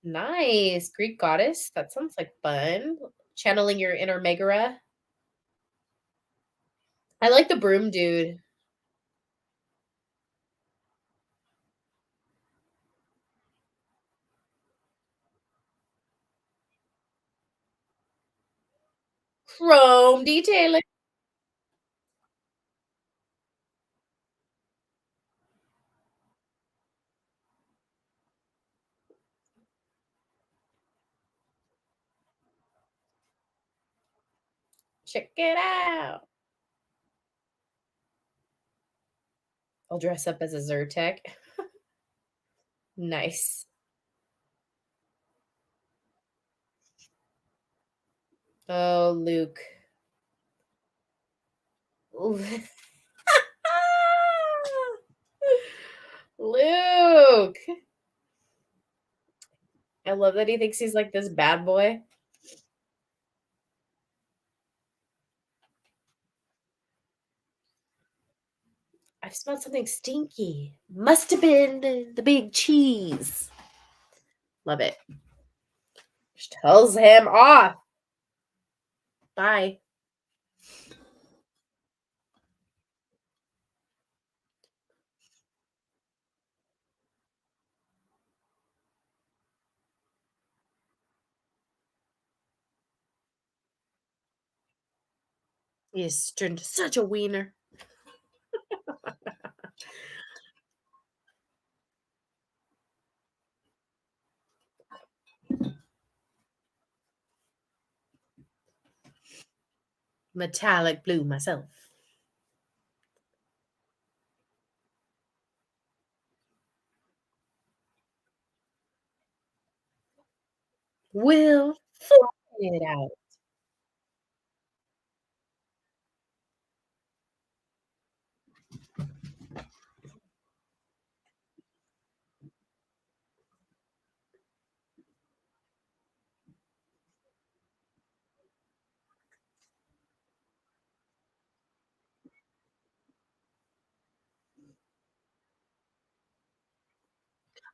nice. Greek goddess. That sounds like fun. Channeling your inner Megara. I like the broom dude. Chrome detailing. Check it out. I'll dress up as a Zyrtec. Nice. Oh, Luke. Luke. I love that he thinks he's like this bad boy. I smelled something stinky. Must have been the big cheese. Love it. Just tells him off. Bye. He has turned such a wiener. Metallic blue myself. We'll figure it out.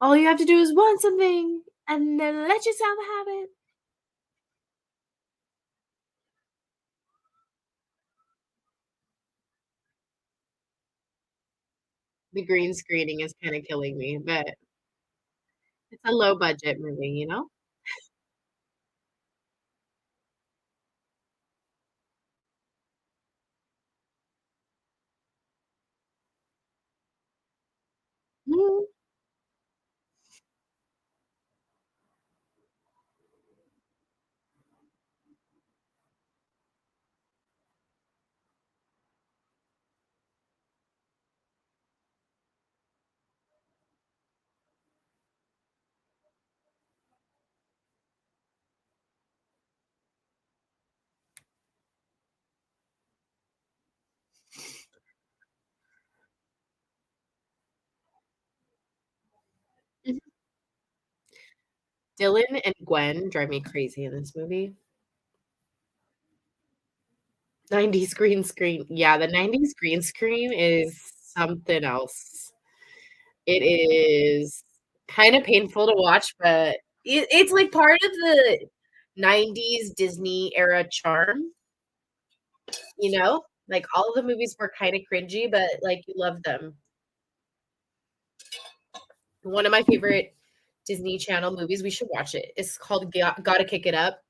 All you have to do is want something and then let yourself have it. The green screening is kinda killing me, but it's a low budget movie, you know? Mhm. Mhm. Dylan and Gwen drive me crazy in this movie. 90s green screen. Yeah, the 90s green screen is something else. It is kinda painful to watch, but it's, like, part of the 90s Disney era charm, you know? Like, all of the movies were kinda cringy, but, like, you love them. One of my favorite Disney Channel movies, we should watch it, it's called Gotta Kick It Up,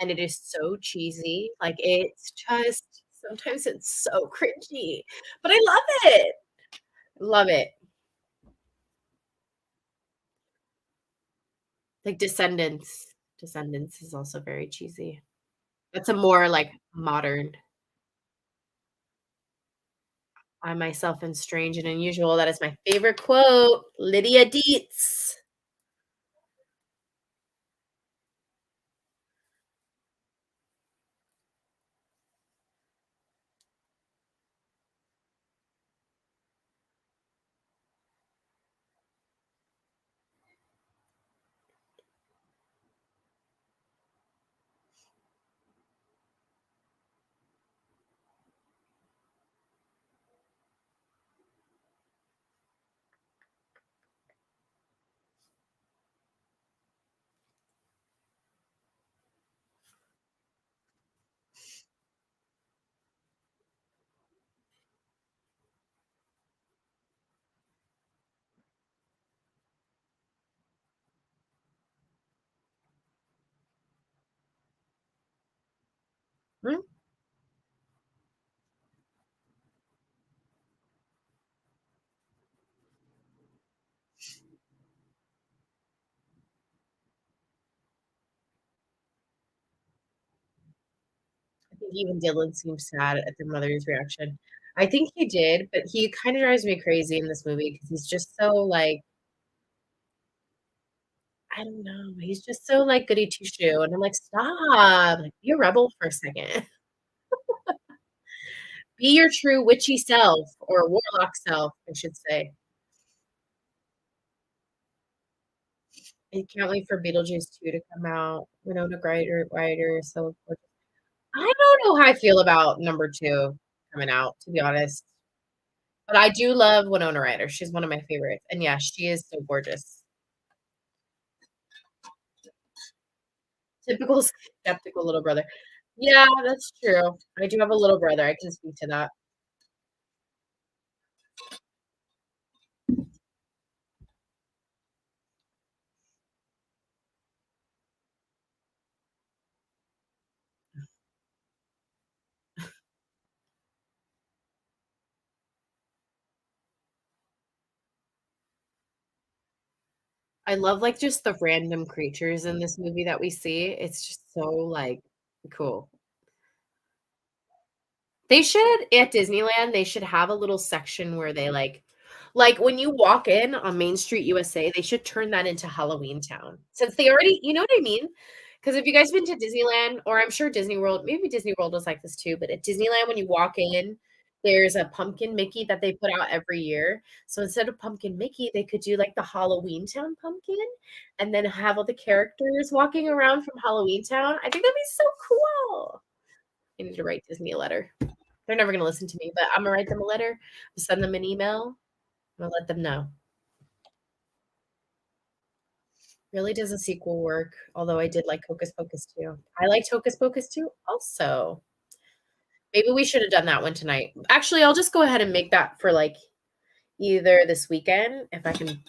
and it is so cheesy, like, it's just sometimes it's so cringy, but I love it. Love it. Like Descendants. Descendants is also very cheesy. That's a more, like, modern I myself am strange and unusual. That is my favorite quote. Lydia Deetz. Mm, I think even Dylan seems sad at the mother's reaction. I think he did, but he kinda drives me crazy in this movie because he's just so, like I don't know, he's just so, like, goody two-shoe, and I'm like, "Stop, like, be a rebel for a second. Be your true witchy self or warlock self, I should say." I can't wait for Beetlejuice 2 to come out. Winona Ryder is so gorgeous. I don't know how I feel about number 2 coming out, to be honest, but I do love Winona Ryder. She's one of my favorites, and yeah, she is so gorgeous. Typical skeptical little brother. Yeah, that's true. I do have a little brother, I can speak to that. I love, like, just the random creatures in this movie that we see. It's just so, like, cool. They should at Disneyland, they should have a little section where they, like, when you walk in on Main Street USA, they should turn that into Halloweentown, since they already you know what I mean? Because if you guys been to Disneyland, or I'm sure Disney World maybe Disney World was like this too, but at Disneyland, when you walk in, there's a pumpkin Mickey that they put out every year. So instead of pumpkin Mickey, they could do, like, the Halloweentown pumpkin, and then have all the characters walking around from Halloweentown. I think that'd be so cool. I need to write Disney a letter. They're never gonna listen to me, but Imma write them a letter, send them an email, I'll let them know. Really does a sequel work, although I did like Hocus Pocus 2. I liked Hocus Pocus 2 also. Maybe we should have done that one tonight. Actually, I'll just go ahead and make that for, like, either this weekend, if I can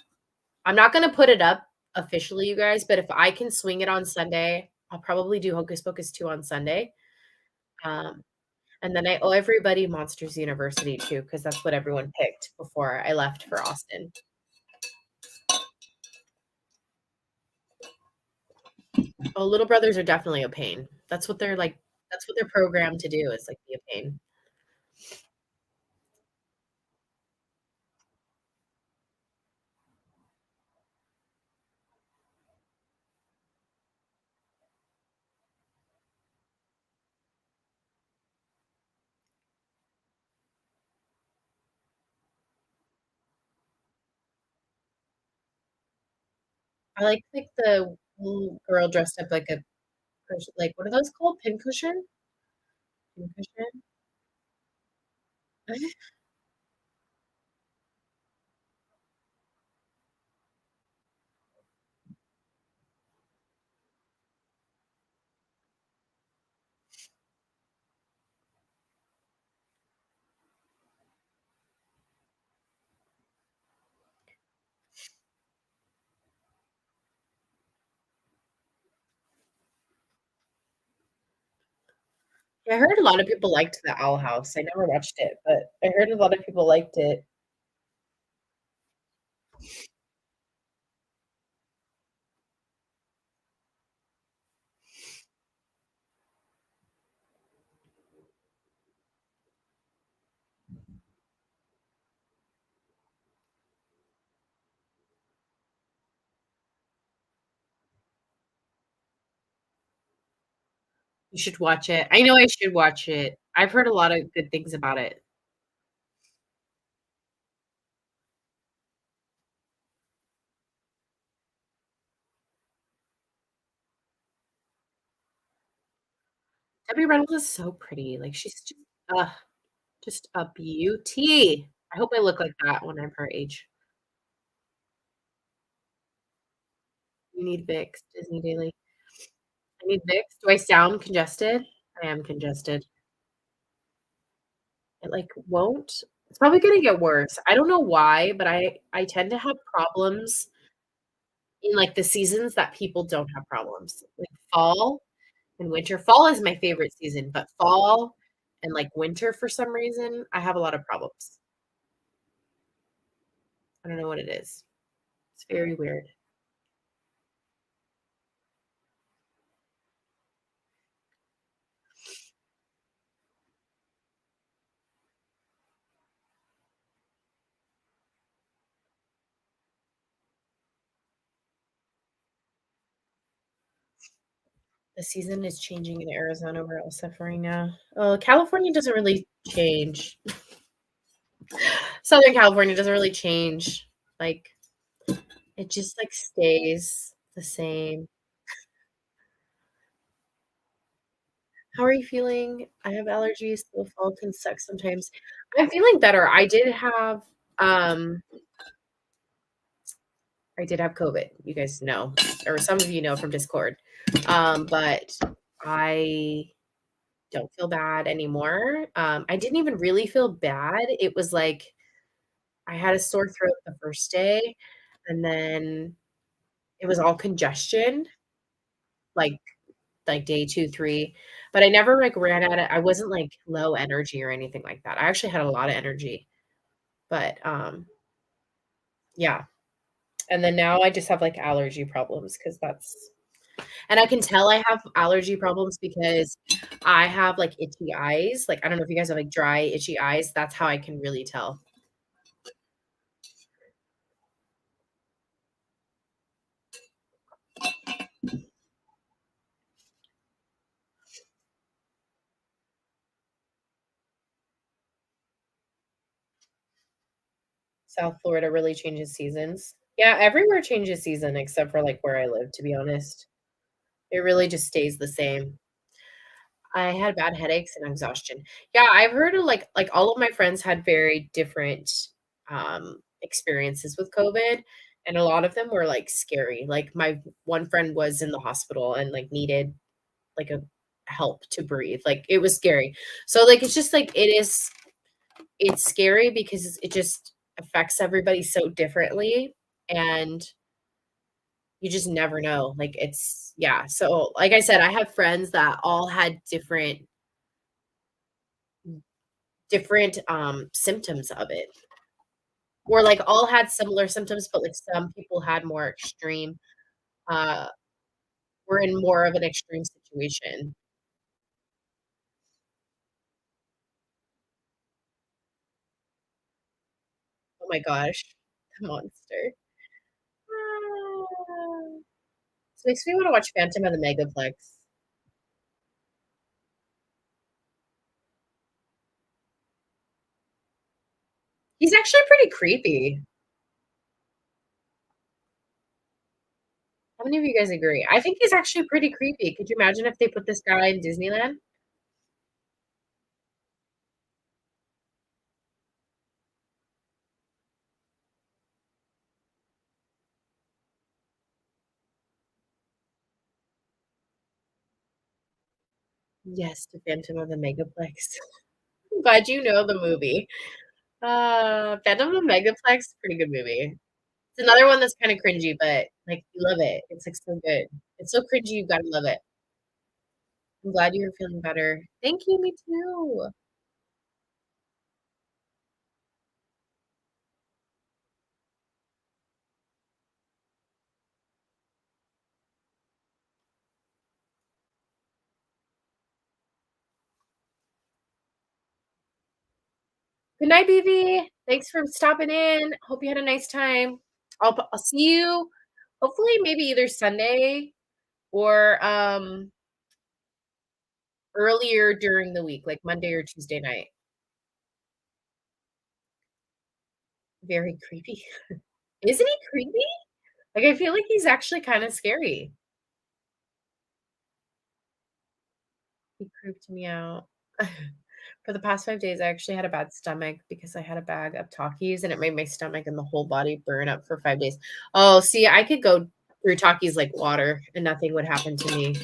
I'm not gonna put it up officially, you guys, but if I can swing it on Sunday, I'll probably do Hocus Pocus 2 on Sunday. Um And then I owe everybody Monsters University too, because that's what everyone picked before I left for Austin. Oh, little brothers are definitely a pain. That's what they're programmed to do is, like, be a pain. I like the little girl dressed up like a what are those called? Pincushion? Pincushion? Yeah, I heard a lot of people liked the Owl House. I never watched it, but I heard a lot of people liked it. You should watch it. I know I should watch it. I've heard a lot of good things about it. Debbie Reynolds is so pretty, like, she's just a beauty. I hope I look like that when I'm her age. You need Vicks, Disney Daily. I need Vicks. Do I sound congested? I am congested. It, like, won't it's probably gonna get worse. I don't know why, but I tend to have problems in, like, the seasons that people don't have problems, like fall and winter. Fall is my favorite season, but fall and, like, winter for some reason, I have a lot of problems. I don't know what it is. It's very weird. The season is changing in Arizona, we're all suffering now. Oh, California doesn't really change. Southern California doesn't really change. Like, it just, like, stays the same. How are you feeling? I have allergies, so fall can suck sometimes. I'm feeling better. Um I did have COVID, you guys know, or some of you know from Discord. But I don't feel bad anymore. I didn't even really feel bad. It was like I had a sore throat the first day, and then it was all congestion, like day 2, 3, but I never, like, ran out of I wasn't, like, low energy or anything like that. I actually had a lot of energy, but, yeah, and then now I just have, like, allergy problems because that's and I can tell I have allergy problems because I have, like, itchy eyes, like, I don't know if you guys have, like, dry, itchy eyes, that's how I can really tell. South Florida really changes seasons. Yeah, everywhere changes season except for, like, where I live, to be honest. It really just stays the same. I had bad headaches and exhaustion. Yeah, I've heard of, all of my friends had very different, experiences with COVID, and a lot of them were, like, scary. Like, my one friend was in the hospital and, like, needed, like, a help to breathe. Like, it was scary. So, like, it's just, like, it's scary because it just affects everybody so differently, and you just never know. Like, it's yeah. So, like I said, I have friends that all had different different, symptoms of it, or, like, all had similar symptoms, but, like, some people had more extreme, uh were in more of an extreme situation. Oh my gosh, the monster. Ah. This makes me wanna watch Phantom of the Megaplex. He's actually pretty creepy. How many of you guys agree? I think he's actually pretty creepy. Could you imagine if they put this guy in Disneyland? Yes, to Phantom of the Megaplex. I'm glad you know the movie. Phantom of the Megaplex, pretty good movie. It's another one that's kinda cringy, but, like, you love it. It's, like, so good. It's so cringy, you gotta love it. I'm glad you're feeling better. Thank you, me too. Good night, BB. Thanks for stopping in. Hope you had a nice time. I'll see you hopefully maybe either Sunday or, earlier during the week, like Monday or Tuesday night. Very creepy. Isn't he creepy? Like, I feel like he's actually kinda scary. He creeped me out. For the past 5 days, I actually had a bad stomach because I had a bag of Takis, and it made my stomach and the whole body burn up for 5 days. Oh, see, I could go through Takis like water, and nothing would happen to me.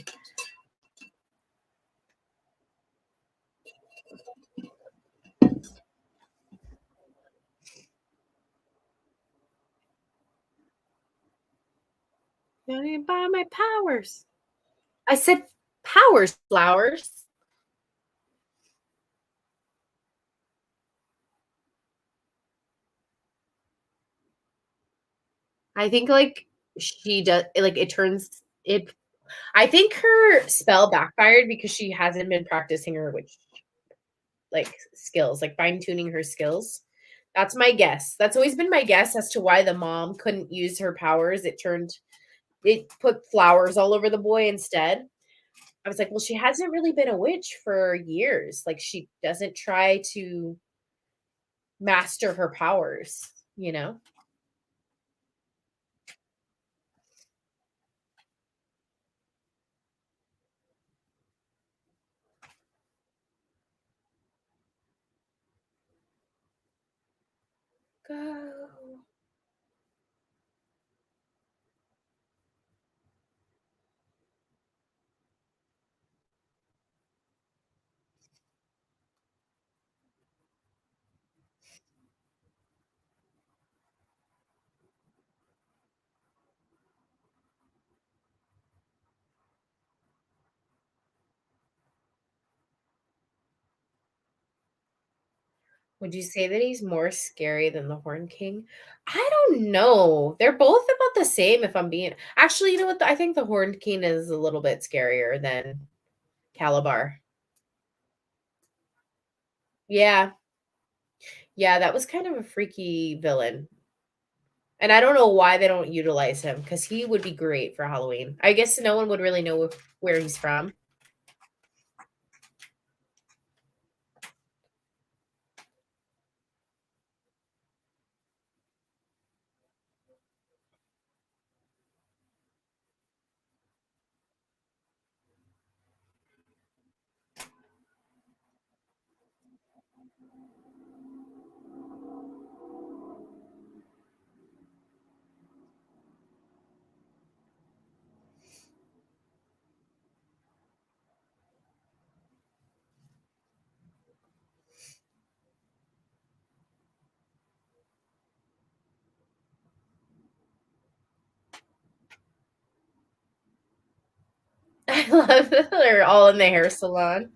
I didn't buy my powers. I said powers, flowers. I think, like, she does like, it turns it I think her spell backfired because she hasn't been practicing her witch, like, skills, like, fine-tuning her skills. That's my guess. That's always been my guess as to why the mom couldn't use her powers. It put flowers all over the boy instead. I was like, "Well, she hasn't really been a witch for years." Like, she doesn't try to master her powers, you know? Go. Would you say that he's more scary than the Horn King? I don't know. They're both about the same if I'm being actually, you know what? I think the Horned King is a little bit scarier than Calabar. Yeah. Yeah, that was kind of a freaky villain. And I don't know why they don't utilize him because he would be great for Halloween. I guess no one would really know where he's from. I love that they're all in the hair salon.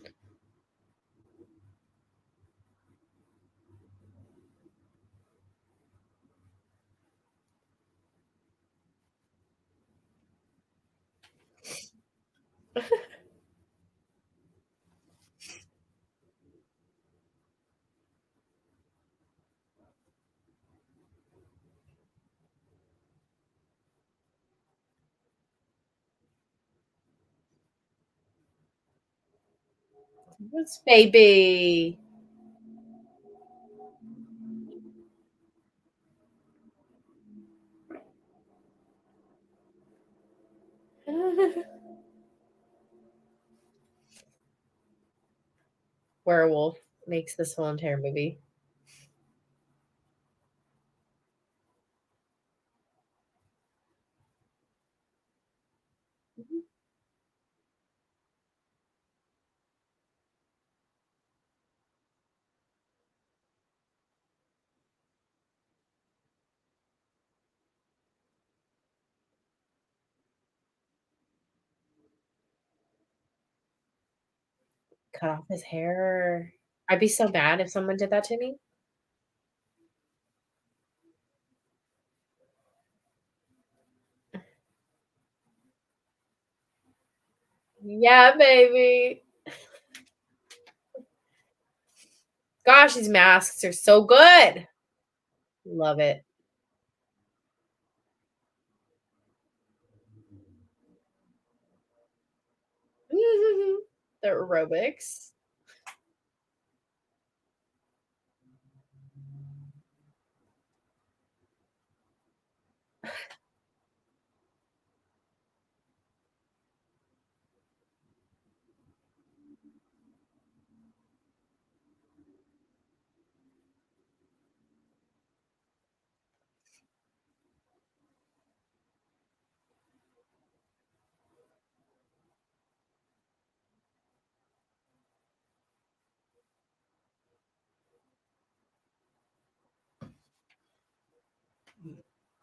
This baby. Werewolf makes this whole entire movie. Mhm. Cut off his hair. I'd be so mad if someone did that to me. Yeah, baby. Gosh, these masks are so good. Love it. The aerobics.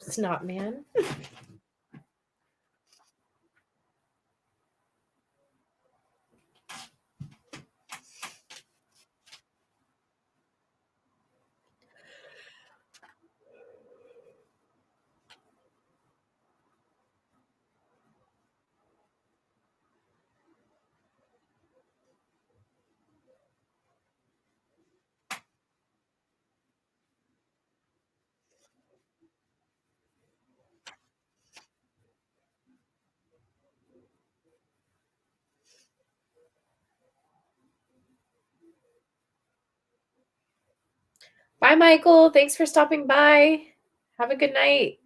Snot man. Bye, Michael. Thanks for stopping by. Have a good night.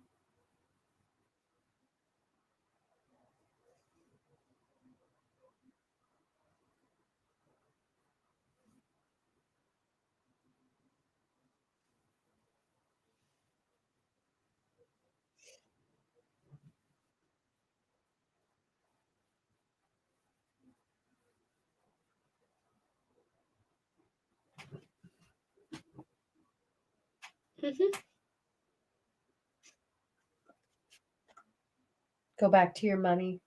Go back to your mommy.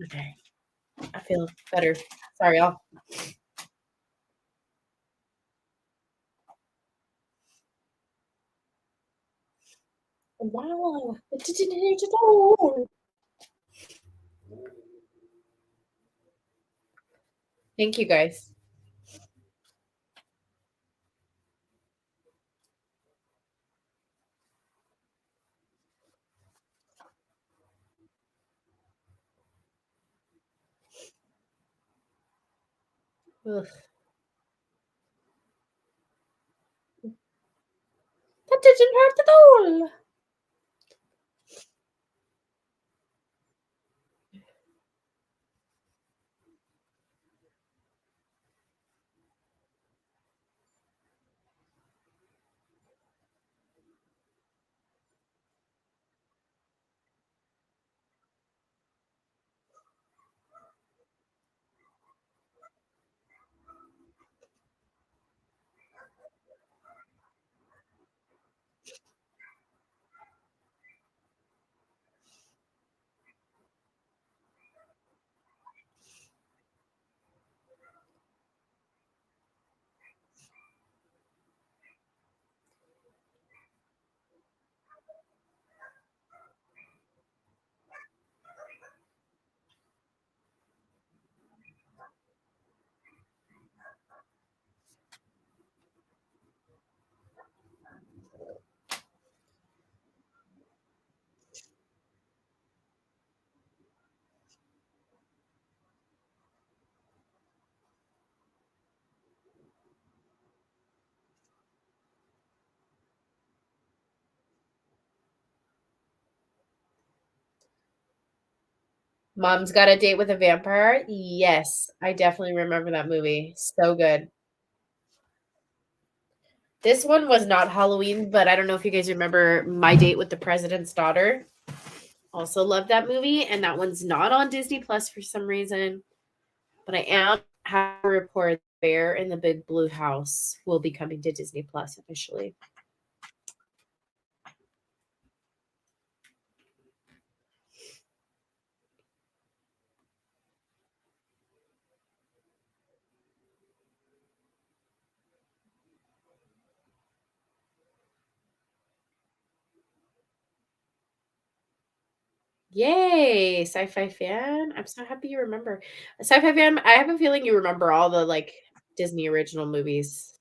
Okay, I feel better. Sorry, y'all. Wow. Thank you guys. Ugh. That didn't hurt at all. Mom's Got a Date with a Vampire? Yes, I definitely remember that movie. So good. This one was not Halloween, but I don't know if you guys remember My Date with the President's Daughter. Also love that movie, and that one's not on Disney Plus for some reason. But I am happy to report Bear in the Big Blue House will be coming to Disney Plus officially. Yay, sci-fi fan. I'm so happy you remember. Sci-fi fan, I have a feeling you remember all the like Disney original movies.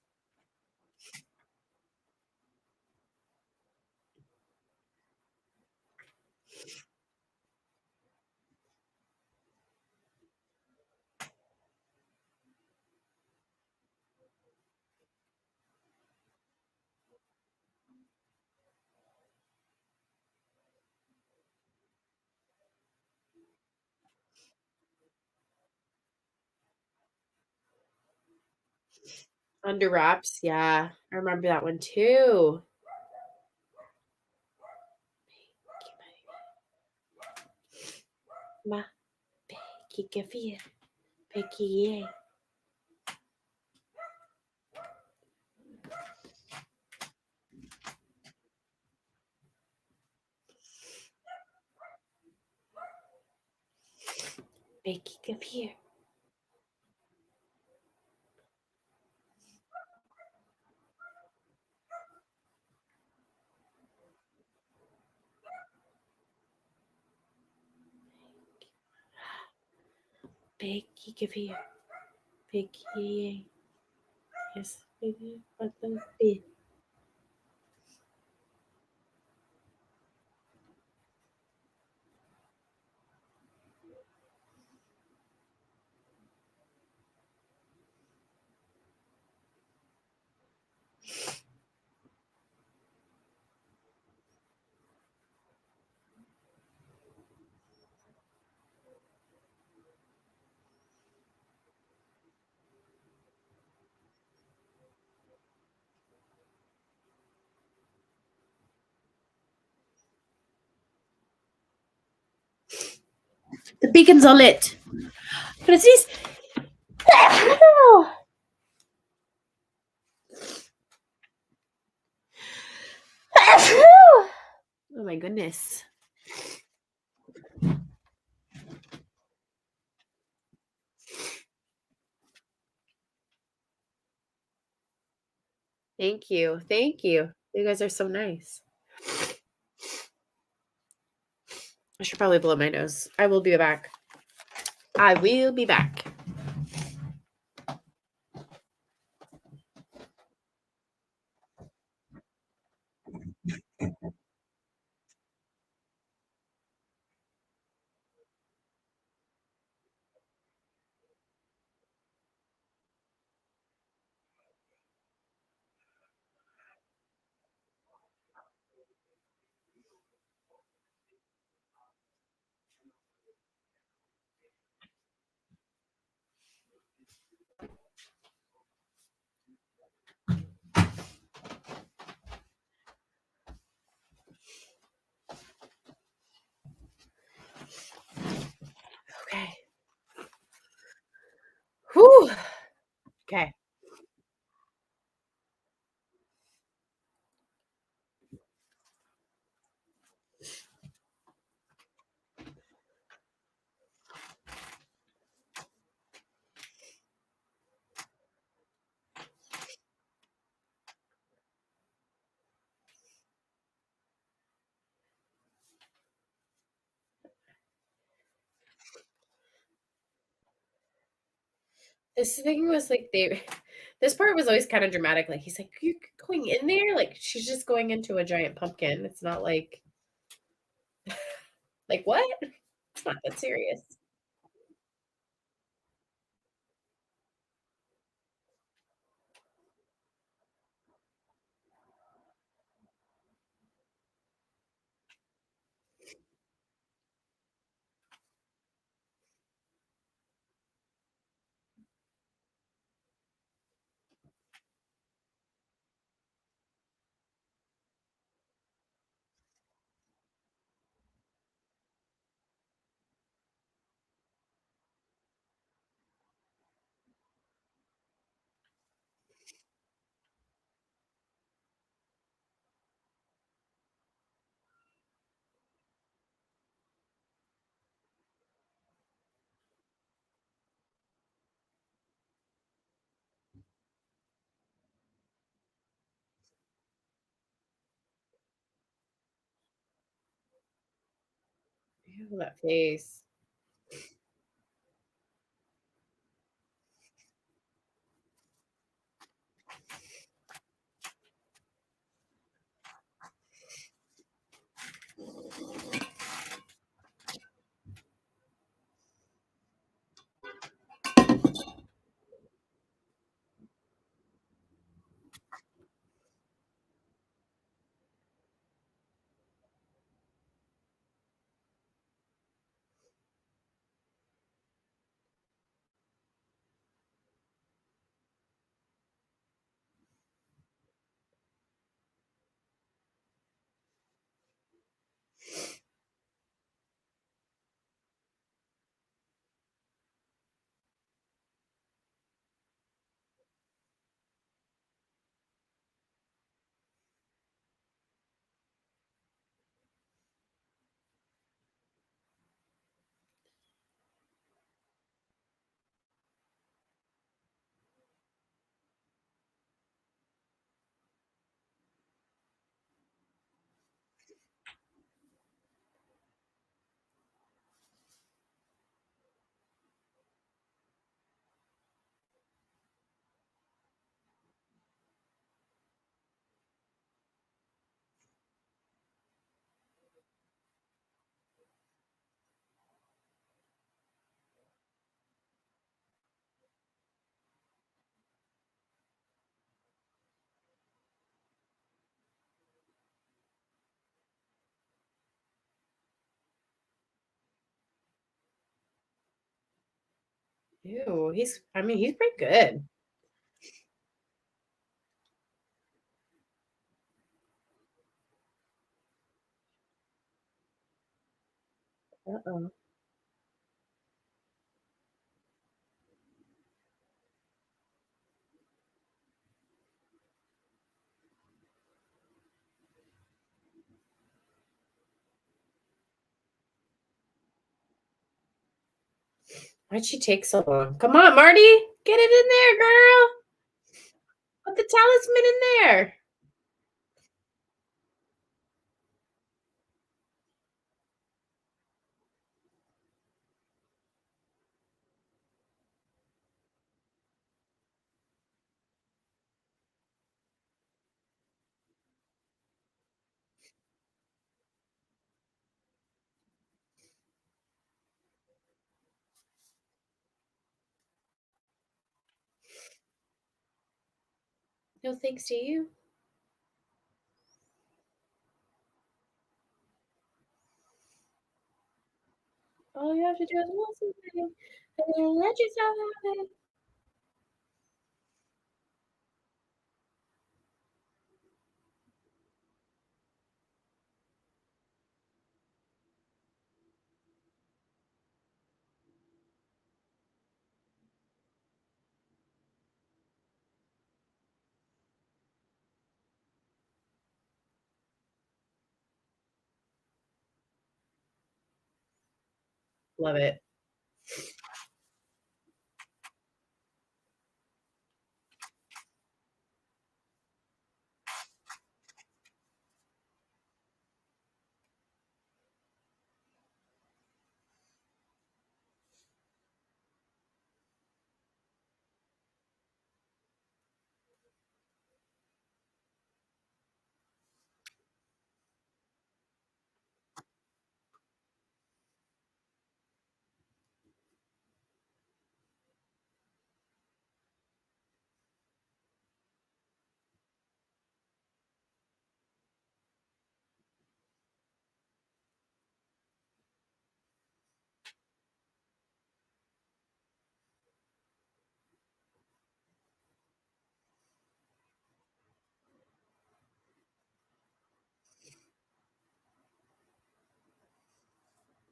Under Wraps, yeah. I remember that one too. Ma Kikafia, Pekie. Pekie. Pekie. Pekie. Yes, baby. What the be? The beacons are lit. Francis. Oh my goodness. Thank you. Thank you. You guys are so nice. I should probably blow my nose. I will be back. I will be back. Okay. Whew. Okay. This thing was like they this part was always kind of dramatic. Like he's like, "You going in there?" Like she's just going into a giant pumpkin. It's not like what? It's not that serious. Ew, that face. Ew, I mean, he's pretty good. Uh-oh. Why'd she take so long? Come on, Marty. Get it in there, girl. Put the talisman in there. No thanks to you. All you have to do is want something and then let yourself have it. Love it.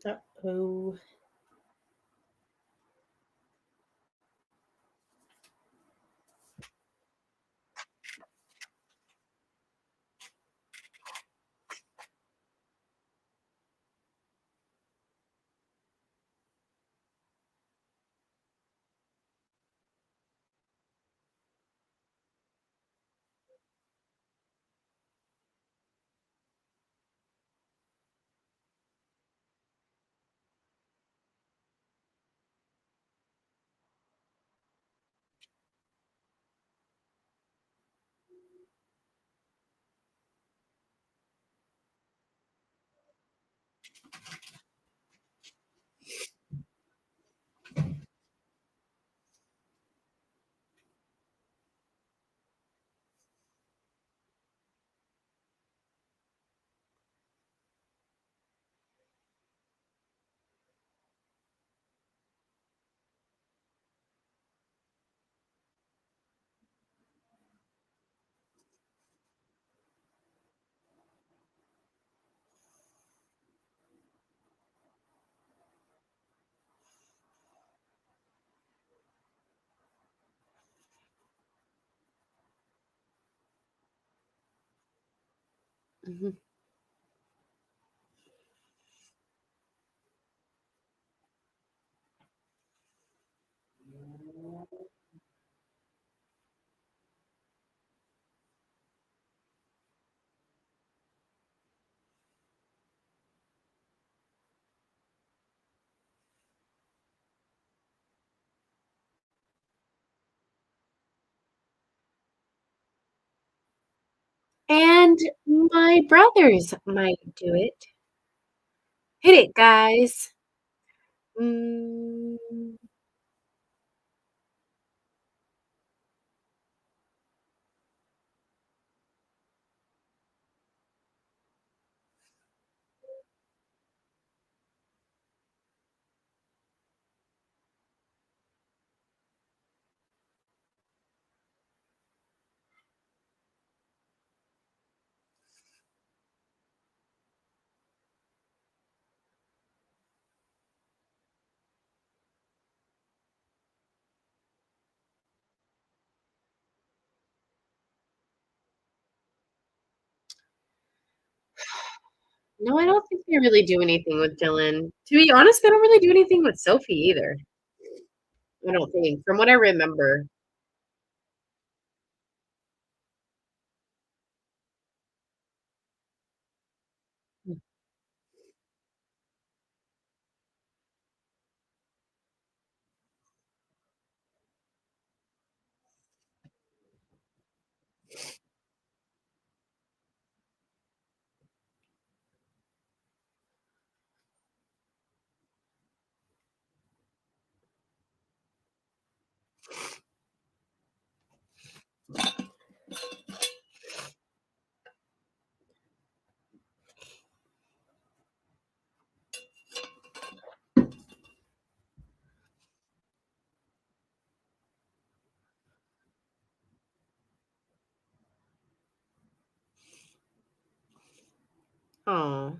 Uh-oh. Mhm. And my brothers might do it. Hit it, guys. Mm. No, I don't think they really do anything with Dylan. To be honest, they don't really do anything with Sophie either. I don't think, from what I remember. Oh,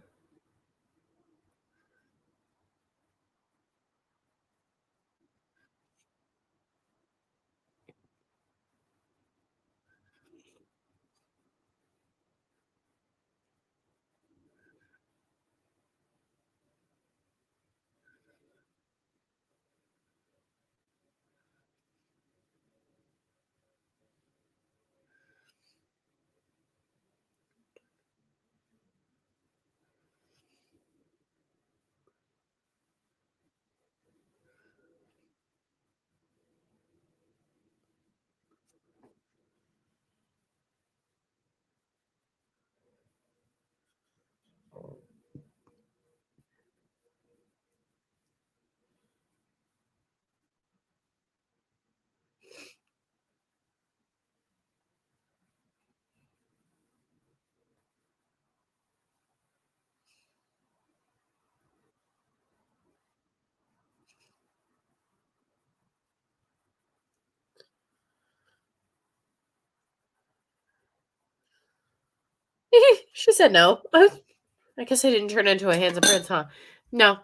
she said no. I guess I didn't turn into a handsome prince, huh? No.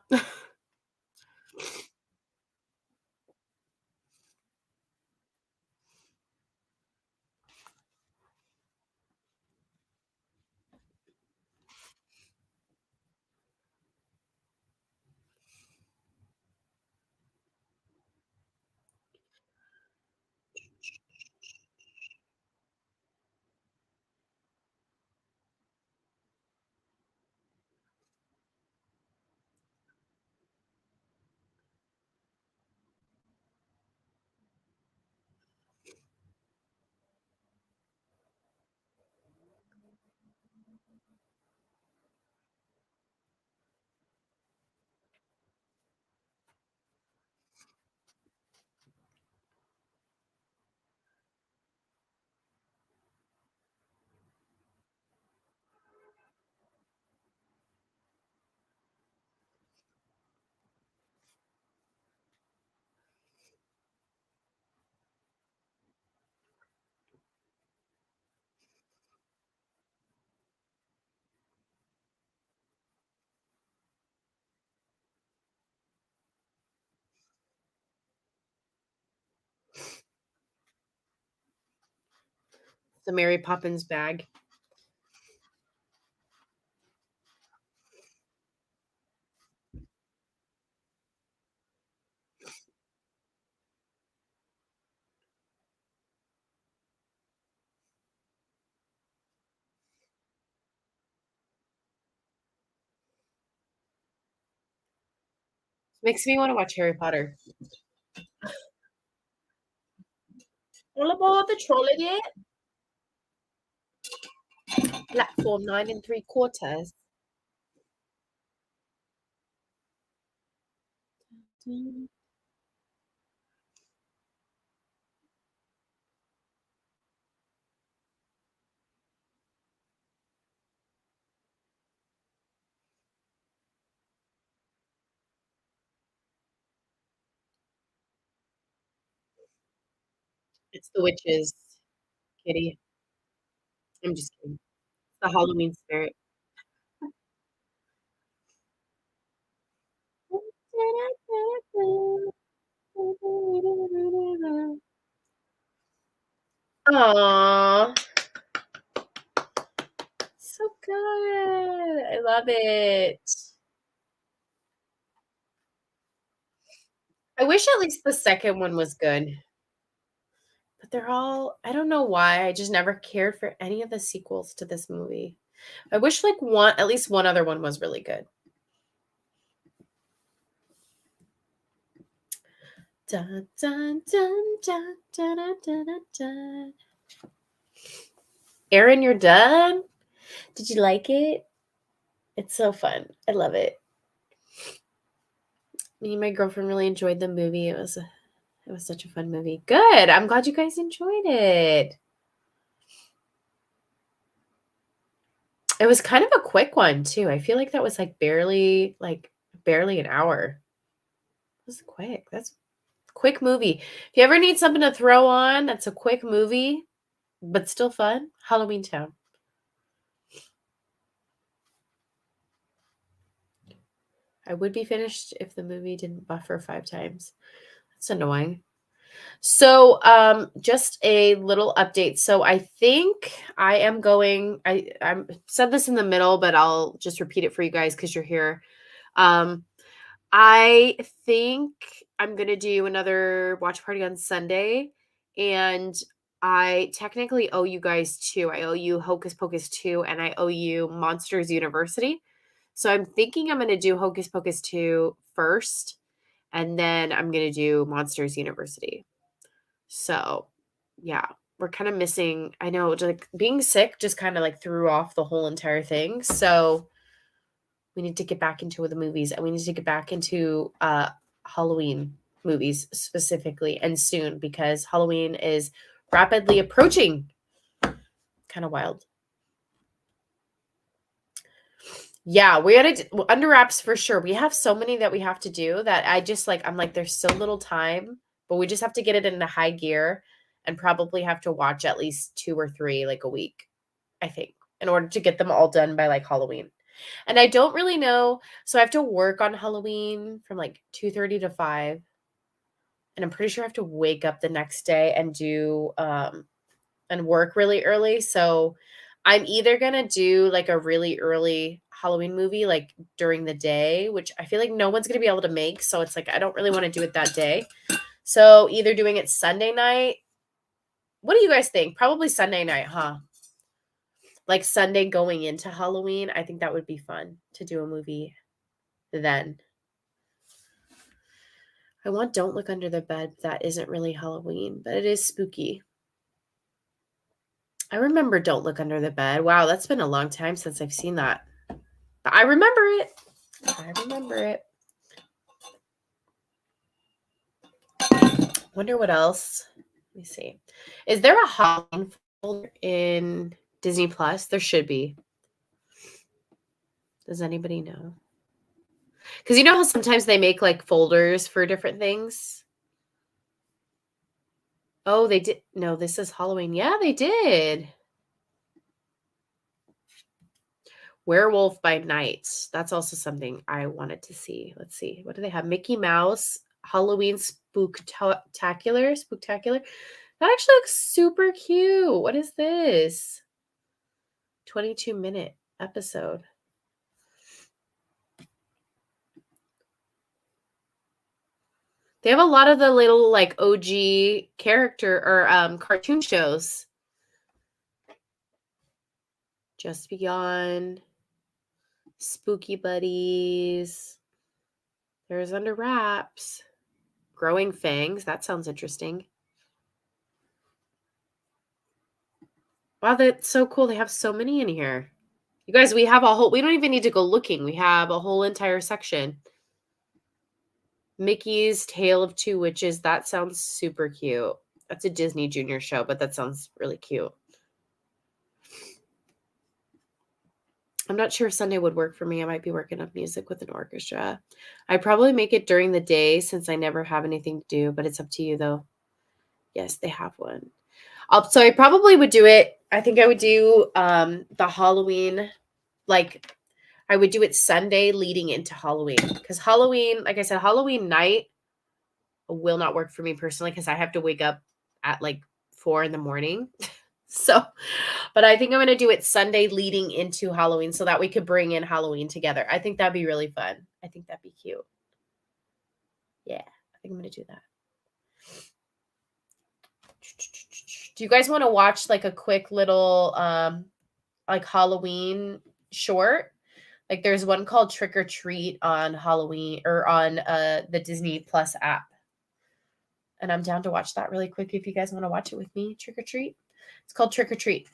The Mary Poppins bag. Makes me want to watch Harry Potter. All aboard the trolley, platform 9 3/4. It's the witches, Kitty. I'm just kidding. The Halloween spirit. Aw, so good. I love it. I wish at least the second one was good, but they're all I don't know why, I just never cared for any of the sequels to this movie. I wish, like, one at least one other one was really good. Dun, dun, dun, dun, dun, dun, dun, dun, dun. Erin, you're done? Did you like it? It's so fun. I love it. Me and my girlfriend really enjoyed the movie. It was such a fun movie. Good. I'm glad you guys enjoyed it. It was kind of a quick one too. I feel like that was barely an hour. It was quick. That's a quick movie. If you ever need something to throw on, that's a quick movie, but still fun. Halloweentown. I would be finished if the movie didn't buffer 5 times. That's annoying. So, just a little update. So I think I am going I'm said this in the middle, but I'll just repeat it for you guys because you're here. Um, I think I'm gonna do another watch party on Sunday, and I technically owe you guys 2. I owe you Hocus Pocus 2, and I owe you Monsters University. So I'm thinking I'm gonna do Hocus Pocus 2 first, and then I'm gonna do Monsters University. So, yeah, we're kind of missing I know, like, being sick just kinda, like, threw off the whole entire thing, so we need to get back into the movies, and we need to get back into, Halloween movies specifically, and soon, because Halloween is rapidly approaching. Kinda wild. Yeah, we gotta d under wraps for sure. We have so many that we have to do that I just, like I'm like, "There's so little time," but we just have to get it into high gear and probably have to watch at least 2 or 3, like, a week, I think, in order to get them all done by, like, Halloween. And I don't really know so I have to work on Halloween from, like, 2:30 to 5, and I'm pretty sure I have to wake up the next day and and work really early, so I'm either gonna do, like, a really early Halloween movie, like, during the day, which I feel like no one's gonna be able to make, so it's like, I don't really wanna do it that day. So, either doing it Sunday night what do you guys think? Probably Sunday night, huh? Like, Sunday going into Halloween, I think that would be fun to do a movie then. I want Don't Look Under the Bed, that isn't really Halloween, but it is spooky. I remember Don't Look Under the Bed. Wow, that's been a long time since I've seen that. But I remember it. I remember it. Wonder what else. Let me see. Is there a Halloween folder in Disney Plus? There should be. Does anybody know? Because you know how sometimes they make like folders for different things? Oh, they did. No, this is Halloween. Yeah, they did. Werewolf by Night. That's also something I wanted to see. Let's see. What do they have? Mickey Mouse, Halloween Spooktacular. Spooktacular. That actually looks super cute. What is this? 22-minute episode. They have a lot of the little like OG character or cartoon shows. Just Beyond, Spooky Buddies. There's Under Wraps. Growing Fangs. That sounds interesting. Wow, that's so cool. They have so many in here. You guys, we don't even need to go looking. We have a whole entire section. Mickey's Tale of Two Witches. That sounds super cute. That's a Disney Junior show, but that sounds really cute. I'm not sure if Sunday would work for me. I might be working on music with an orchestra. I'd probably make it during the day since I never have anything to do, but it's up to you though. Yes, they have one. So I probably would do it. I think I would do the Halloween, like I would do it Sunday leading into Halloween. Because Halloween, like I said, Halloween night will not work for me personally because I have to wake up at like 4 in the morning. So, but I think I'm going to do it Sunday leading into Halloween so that we could bring in Halloween together. I think that'd be really fun. I think that'd be cute. Yeah, I think I'm going to do that. Do you guys want to watch like a quick little like Halloween short? Like there's one called Trick or Treat on Halloween or on the Disney Plus app. And I'm down to watch that really quick if you guys want to watch it with me. Trick or Treat. It's called Trick or Treat.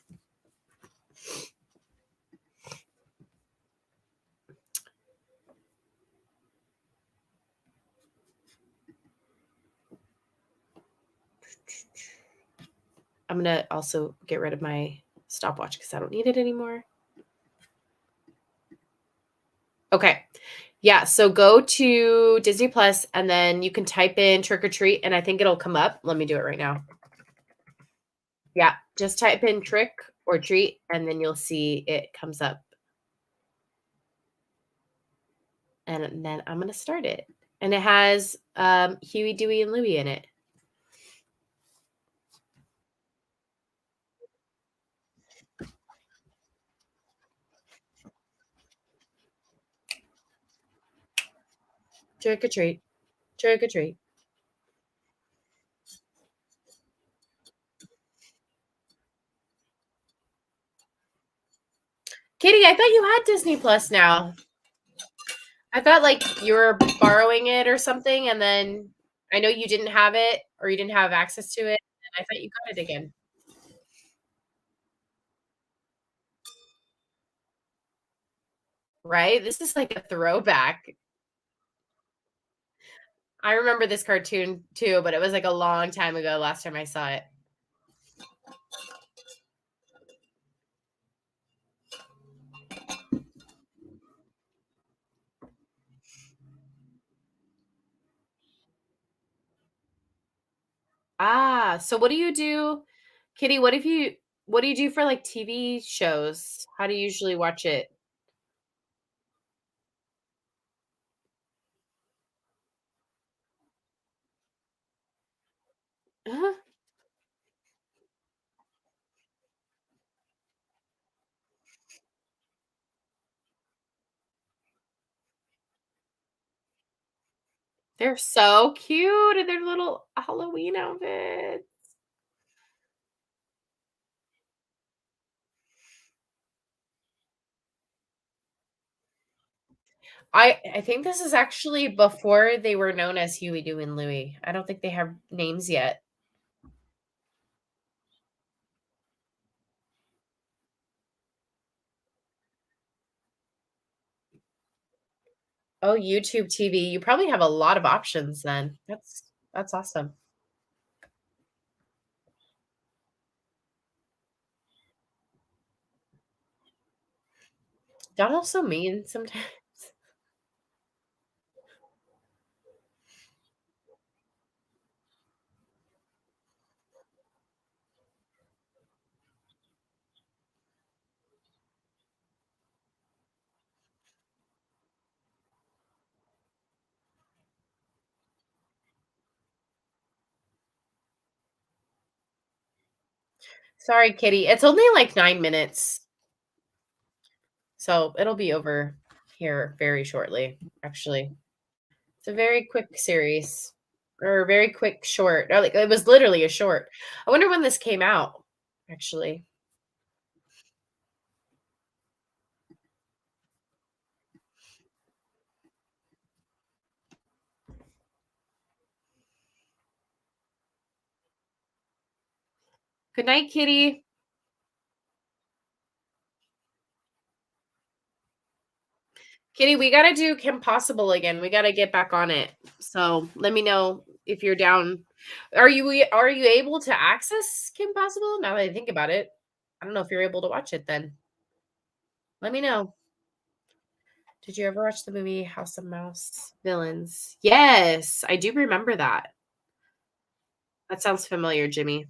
I'm going to also get rid of my stopwatch because I don't need it anymore. Okay. Yeah. So go to Disney Plus and then you can type in Trick or Treat and I think it'll come up. Let me do it right now. Yeah. Just type in Trick or Treat and then you'll see it comes up. And then I'm going to start it. And it has Huey, Dewey, and Louie in it. Trick or treat. Trick or treat. Katie, I thought you had Disney Plus now. I thought like you were borrowing it or something, and then I know you didn't have it or you didn't have access to it, and I thought you got it again. Right? This is like a throwback. I remember this cartoon too, but it was like a long time ago last time I saw it. Ah, so what do you do, Kitty? What do you do for like TV shows? How do you usually watch it? Uh-huh. They're so cute in their little Halloween outfits. I think this is actually before they were known as Huey, Dewey, and Louie. I don't think they have names yet. Oh, YouTube TV. You probably have a lot of options then. That's awesome. That also mean sometimes. Sorry, Kitty. It's only like 9 minutes, so it'll be over here very shortly, actually. It's a very quick series or a very quick short. Or like it was literally a short. I wonder when this came out, actually. Good night, kitty. Kitty, we gotta do Kim Possible again. We gotta get back on it. So let me know if you're down. Are you able to access Kim Possible? Now that I think about it, I don't know if you're able to watch it. Then let me know. Did you ever watch the movie House of Mouse Villains? Yes, I do remember that. That sounds familiar, Jimmy.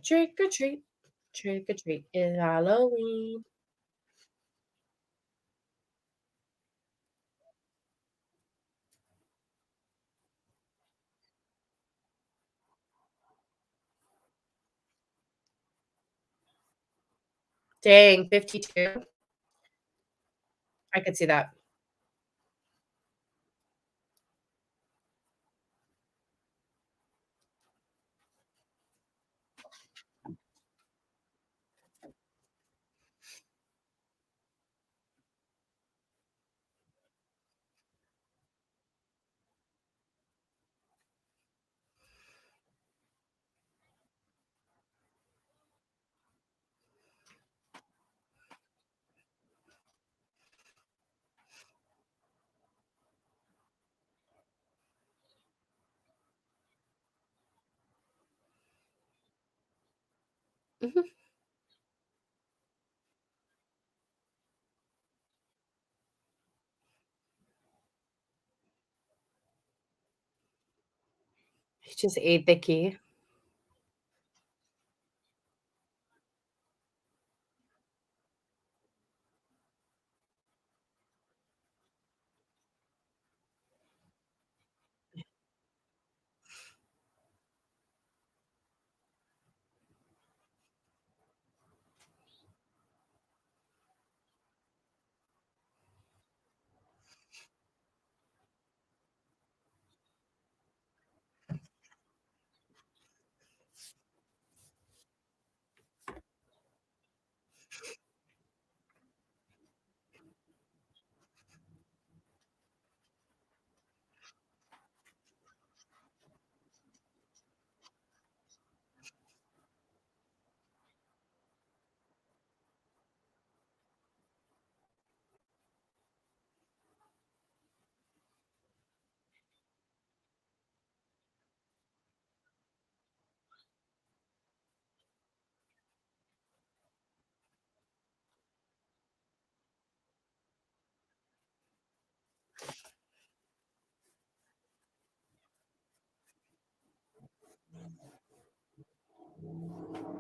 Trick or treat, trick or treat. It's Halloween. Dang, 52. I could see that. Mhm. He just ate the key.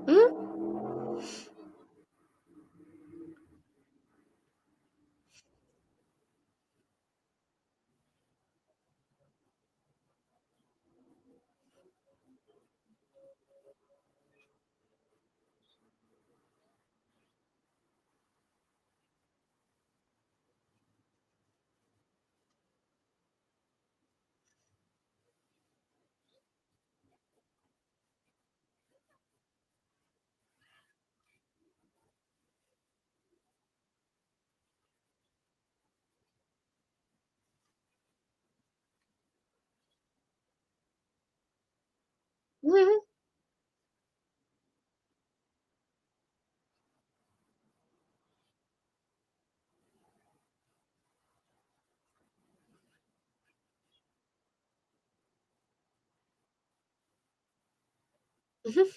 Mhm. Mhm. Mhm.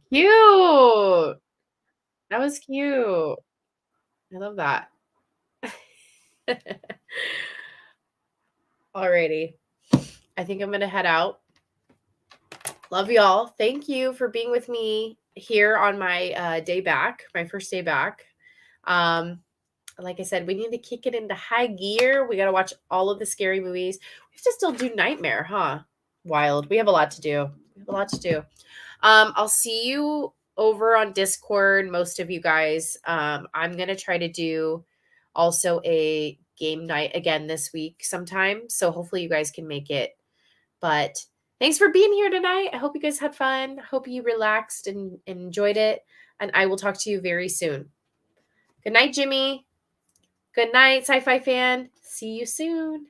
Cute. That was cute. I love that. Alrighty. I think I'm gonna head out. Love y'all. Thank you for being with me here on my day back, my first day back. Um, like I said, we need to kick it into high gear. We got to watch all of the scary movies. We have to still do Nightmare, huh? Wild. We have a lot to do. We have a lot to do. I'll see you over on Discord, most of you guys. I'm going to try to do also a game night again this week sometime. So hopefully you guys can make it. But thanks for being here tonight. I hope you guys had fun. Hope you relaxed and enjoyed it. And I will talk to you very soon. Good night, Jimmy. Good night, sci fi fan. See you soon.